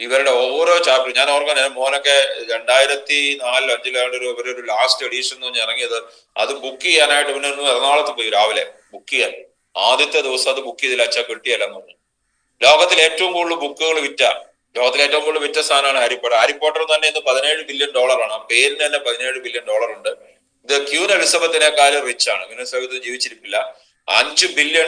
[SPEAKER 1] ഇവരുടെ ഓരോ ചാപ്റ്റർ, ഞാൻ ഓർക്കാൻ, മോനൊക്കെ 2004-05 ഇവരൊരു ലാസ്റ്റ് എഡീഷൻ എന്ന് പറഞ്ഞ് ഇറങ്ങിയത്. അത് ബുക്ക് ചെയ്യാനായിട്ട് പിന്നെ എറണാകുളത്ത് പോയി രാവിലെ ബുക്ക് ചെയ്യാൻ. ആദ്യത്തെ ദിവസം അത് ബുക്ക് ചെയ്തില്ല, അച്ഛാ കിട്ടിയല്ലെന്ന് പറഞ്ഞു. ലോകത്തിൽ ഏറ്റവും കൂടുതൽ ബുക്കുകൾ ലോകത്തിലെ ഏറ്റവും കൂടുതൽ വിറ്റ സാധനമാണ് ഹാരി പോട്ടർ തന്നെ ഇന്ന് $17 ബില്യൺ. ആ പേരിന് തന്നെ $17 ബില്യൺ ഉണ്ട്. ഇത് ക്യൂൻ എലിസബത്തിനേക്കാളും റിച്ച് ആണ്. ക്യൂൻ എലിസബത്ത് ജീവിച്ചിരിപ്പില്ല. $5 ബില്യൺ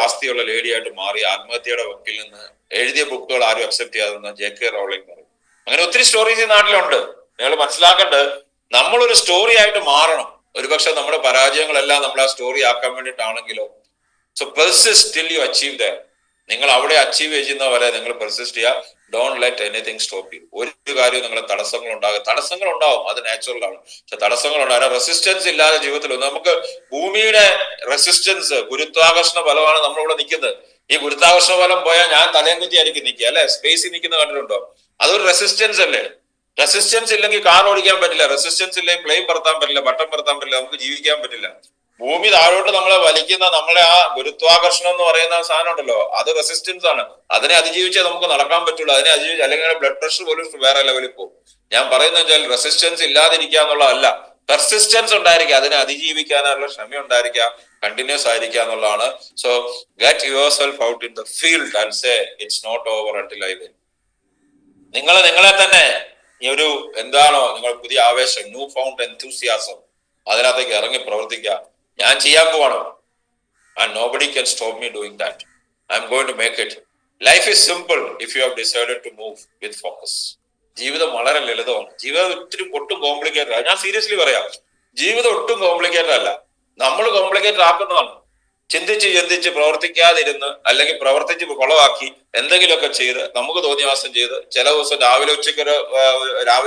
[SPEAKER 1] ആസ്തിയുള്ള ലേഡിയായിട്ട് മാറി. ആത്മഹത്യയുടെ വക്കിൽ നിന്ന് എഴുതിയ ബുക്കുകൾ ആരും അക്സെപ്റ്റ് ചെയ്യാതെ ജെ.കെ. റൗളിംഗ് പറയും. അങ്ങനെ ഒത്തിരി സ്റ്റോറീസ് ഈ നാട്ടിലുണ്ട്. നിങ്ങൾ മനസ്സിലാക്കേണ്ടത്, നമ്മളൊരു സ്റ്റോറി ആയിട്ട് മാറണം. ഒരുപക്ഷെ നമ്മുടെ പരാജയങ്ങളെല്ലാം നമ്മൾ ആ സ്റ്റോറി ആക്കാൻ വേണ്ടിയിട്ടാണെങ്കിലോ. So persist till you achieve that. നിങ്ങൾ അവിടെ അച്ചീവ് ചെയ്യുന്നവരെ നിങ്ങൾ പെർസിസ്റ്റ് ചെയ്യുക. Don't let anything stop you. ഒരു കാര്യവും നിങ്ങളെ തടസ്സങ്ങൾ ഉണ്ടാവും, അത് നാച്ചുറൽ ആണ്. പക്ഷെ തടസ്സങ്ങൾ ഉണ്ടാകും. റെസിസ്റ്റൻസ് ഇല്ലാതെ ജീവിതത്തിൽ നമുക്ക് ഭൂമിയുടെ റെസിസ്റ്റൻസ്, ഗുരുത്വാകർഷണ ബലമാണ് നമ്മളിവിടെ നിൽക്കുന്നത്. ഈ ഗുരുത്വാകർഷണ ബലം പോയാൽ ഞാൻ തലയും കുത്തി ആയിരിക്കും നിൽക്കുക, അല്ലെ? സ്പേസിൽ നിൽക്കുന്ന കണ്ടിട്ടുണ്ടോ? അതൊരു റെസിസ്റ്റൻസ് അല്ലേ? റെസിസ്റ്റൻസ് ഇല്ലെങ്കിൽ കാർ ഓടിക്കാൻ പറ്റില്ല, റെസിസ്റ്റൻസ് ഇല്ലെങ്കിൽ പ്ലെയിൻ പറത്താൻ പറ്റില്ല, ബട്ടൺ പറത്താൻ പറ്റില്ല, നമുക്ക് ജീവിക്കാൻ പറ്റില്ല. ഭൂമി താഴോട്ട് നമ്മളെ വലിക്കുന്ന നമ്മളെ ആ ഗുരുത്വാകർഷണം എന്ന് പറയുന്ന സാധനം ഉണ്ടല്ലോ, അത് റെസിസ്റ്റൻസ് ആണ്. അതിനെ അതിജീവിച്ചേ നമുക്ക് നടക്കാൻ പറ്റുള്ളൂ. അതിനെ അതിജീവിച്ച്, അല്ലെങ്കിൽ ബ്ലഡ് പ്രഷർ പോലും വേറെ ലെവലിൽ പോകും. ഞാൻ പറയുന്നത് വെച്ചാൽ റെസിസ്റ്റൻസ് ഇല്ലാതിരിക്കുക എന്നുള്ളതല്ല, പെർസിസ്റ്റൻസ് ഉണ്ടായിരിക്കുക, അതിനെ അതിജീവിക്കാനുള്ള ക്ഷമ ഉണ്ടായിരിക്കുക, കണ്ടിന്യൂസ് ആയിരിക്കുക എന്നുള്ളതാണ്. So get yourself out in the field and say it's not over until I win. നിങ്ങളെ തന്നെ ഈ ഒരു എന്താണോ നിങ്ങൾ പുതിയ ആവേശം, ന്യൂ ഫൗണ്ട് എൻതൂസിയാസം, അതിനകത്തേക്ക് ഇറങ്ങി പ്രവർത്തിക്കുക. ഞാൻ ചെയ്യാൻ പോവാണ്. And nobody can stop me doing that. I am going to make it. Life is simple if you have decided to move with focus. ജീവിതം വളരെ ലളിതമാണ്. ജീവിതം ഒട്ടും കോംപ്ലിക്കേറ്റഡ് ആണ്. ഞാൻ സീരിയസ്ലി പറയാം, ജീവിതം ഒട്ടും കോംപ്ലിക്കേറ്റഡ് അല്ല, നമ്മൾ കോംപ്ലിക്കേറ്റഡ് ആക്കുന്നതാണ്. ചിന്തിച്ച് പ്രവർത്തിക്കാതിരുന്ന് അല്ലെങ്കിൽ പ്രവർത്തിച്ച് കുളവാക്കി എന്തെങ്കിലുമൊക്കെ ചെയ്ത് നമുക്ക് തോന്നിയ മാസം ചെയ്ത് ചില ദിവസം രാവിലെ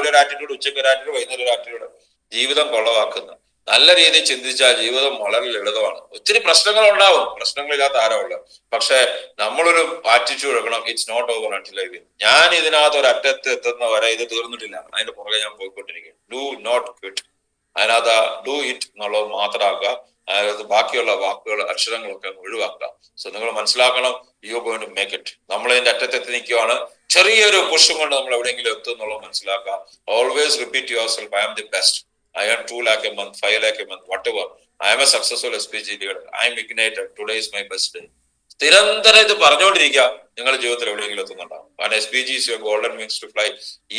[SPEAKER 1] ഒരു ആറ്റിറ്റ്യൂഡ്, ഉച്ചയ്ക്ക് ഒരു ആറ്റിറ്റ്യൂഡ്, വൈകുന്നേരം ഒരു ആറ്റിറ്റ്യൂഡ്, ജീവിതം കുളവാക്കുന്ന. നല്ല രീതിയിൽ ചിന്തിച്ചാൽ ജീവിതം വളരെ ലളിതമാണ്. ഒത്തിരി പ്രശ്നങ്ങൾ ഉണ്ടാവും, പ്രശ്നങ്ങളില്ലാത്ത ആരമുള്ള. പക്ഷെ നമ്മളൊരു ആറ്റിറ്റ്യൂഡ് എടുക്കണം, it's not over until I win. ഞാൻ ഇതിനകത്ത് ഒരു അറ്റത്ത് എത്തുന്ന വരെ ഇത് തീർന്നിട്ടില്ല, അതിന്റെ പുറകെ ഞാൻ പോയിക്കൊണ്ടിരിക്കും. Do not quit. അതിനകത്ത് ഡു ഇറ്റ് എന്നുള്ളത് മാത്രമാക്കുക. അതിനകത്ത് ബാക്കിയുള്ള വാക്കുകൾ, അക്ഷരങ്ങളൊക്കെ ഒഴിവാക്കുക. സോ നിങ്ങൾ മനസ്സിലാക്കണം, you going to make it. നമ്മൾ ഇതിന്റെ അറ്റത്തെത്തി നിൽക്കുകയാണ്. ചെറിയൊരു പുഷും കൊണ്ട് നമ്മൾ എവിടെയെങ്കിലും എത്തും എന്നുള്ളത് മനസ്സിലാക്കുക. Always repeat yourself, I am the best, I earn 2 lakh a month, 5 lakh a month, whatever. I am a successful SPG leader. I am ignited. Today is my best day. നിരന്തരം ഇത് പറഞ്ഞുകൊണ്ടിരിക്കുക, നിങ്ങളുടെ ജീവിതത്തിൽ എവിടെയെങ്കിലും എത്തുന്നുണ്ടാവും. കാരണം SPG is your golden wings to fly.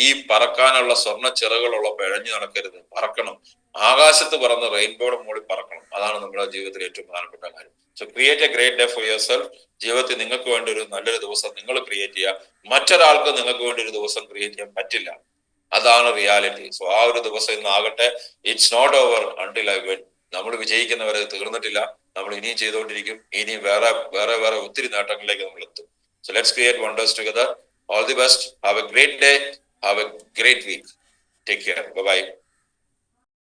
[SPEAKER 1] ഈ പറക്കാനുള്ള സ്വർണ്ണ ചിറകുകളുള്ള പിഴഞ്ഞു നടക്കരുത്, പറക്കണം. ആകാശത്ത് പറന്ന് റെയിൻബോയുടെ മുകളിൽ പറക്കണം. അതാണ് നമ്മുടെ ജീവിതത്തിൽ ഏറ്റവും പ്രധാനപ്പെട്ട കാര്യം. So create A great day for your self. ജീവിതത്തിൽ നിങ്ങൾക്ക് വേണ്ടി ഒരു നല്ലൊരു ദിവസം നിങ്ങൾ ക്രിയേറ്റ് ചെയ്യുക. മറ്റൊരാൾക്ക് നിങ്ങൾക്ക് വേണ്ടി ഒരു ദിവസം ക്രിയേറ്റ് ചെയ്യാൻ പറ്റില്ല. അതാണ് റിയാലിറ്റി. സോ ആ ഒരു ദിവസം ഇന്നാകട്ടെ. It's not over until I win. നമ്മൾ വിജയിക്കുന്നവരെ തീർന്നിട്ടില്ല, നമ്മൾ ഇനിയും ചെയ്തുകൊണ്ടിരിക്കും. ഇനി വേറെ ഒത്തിരി നേട്ടങ്ങളിലേക്ക് നമ്മൾ എത്തും. So let's create wonders together. All the best. Have a great day. Have a great week. Take care. By.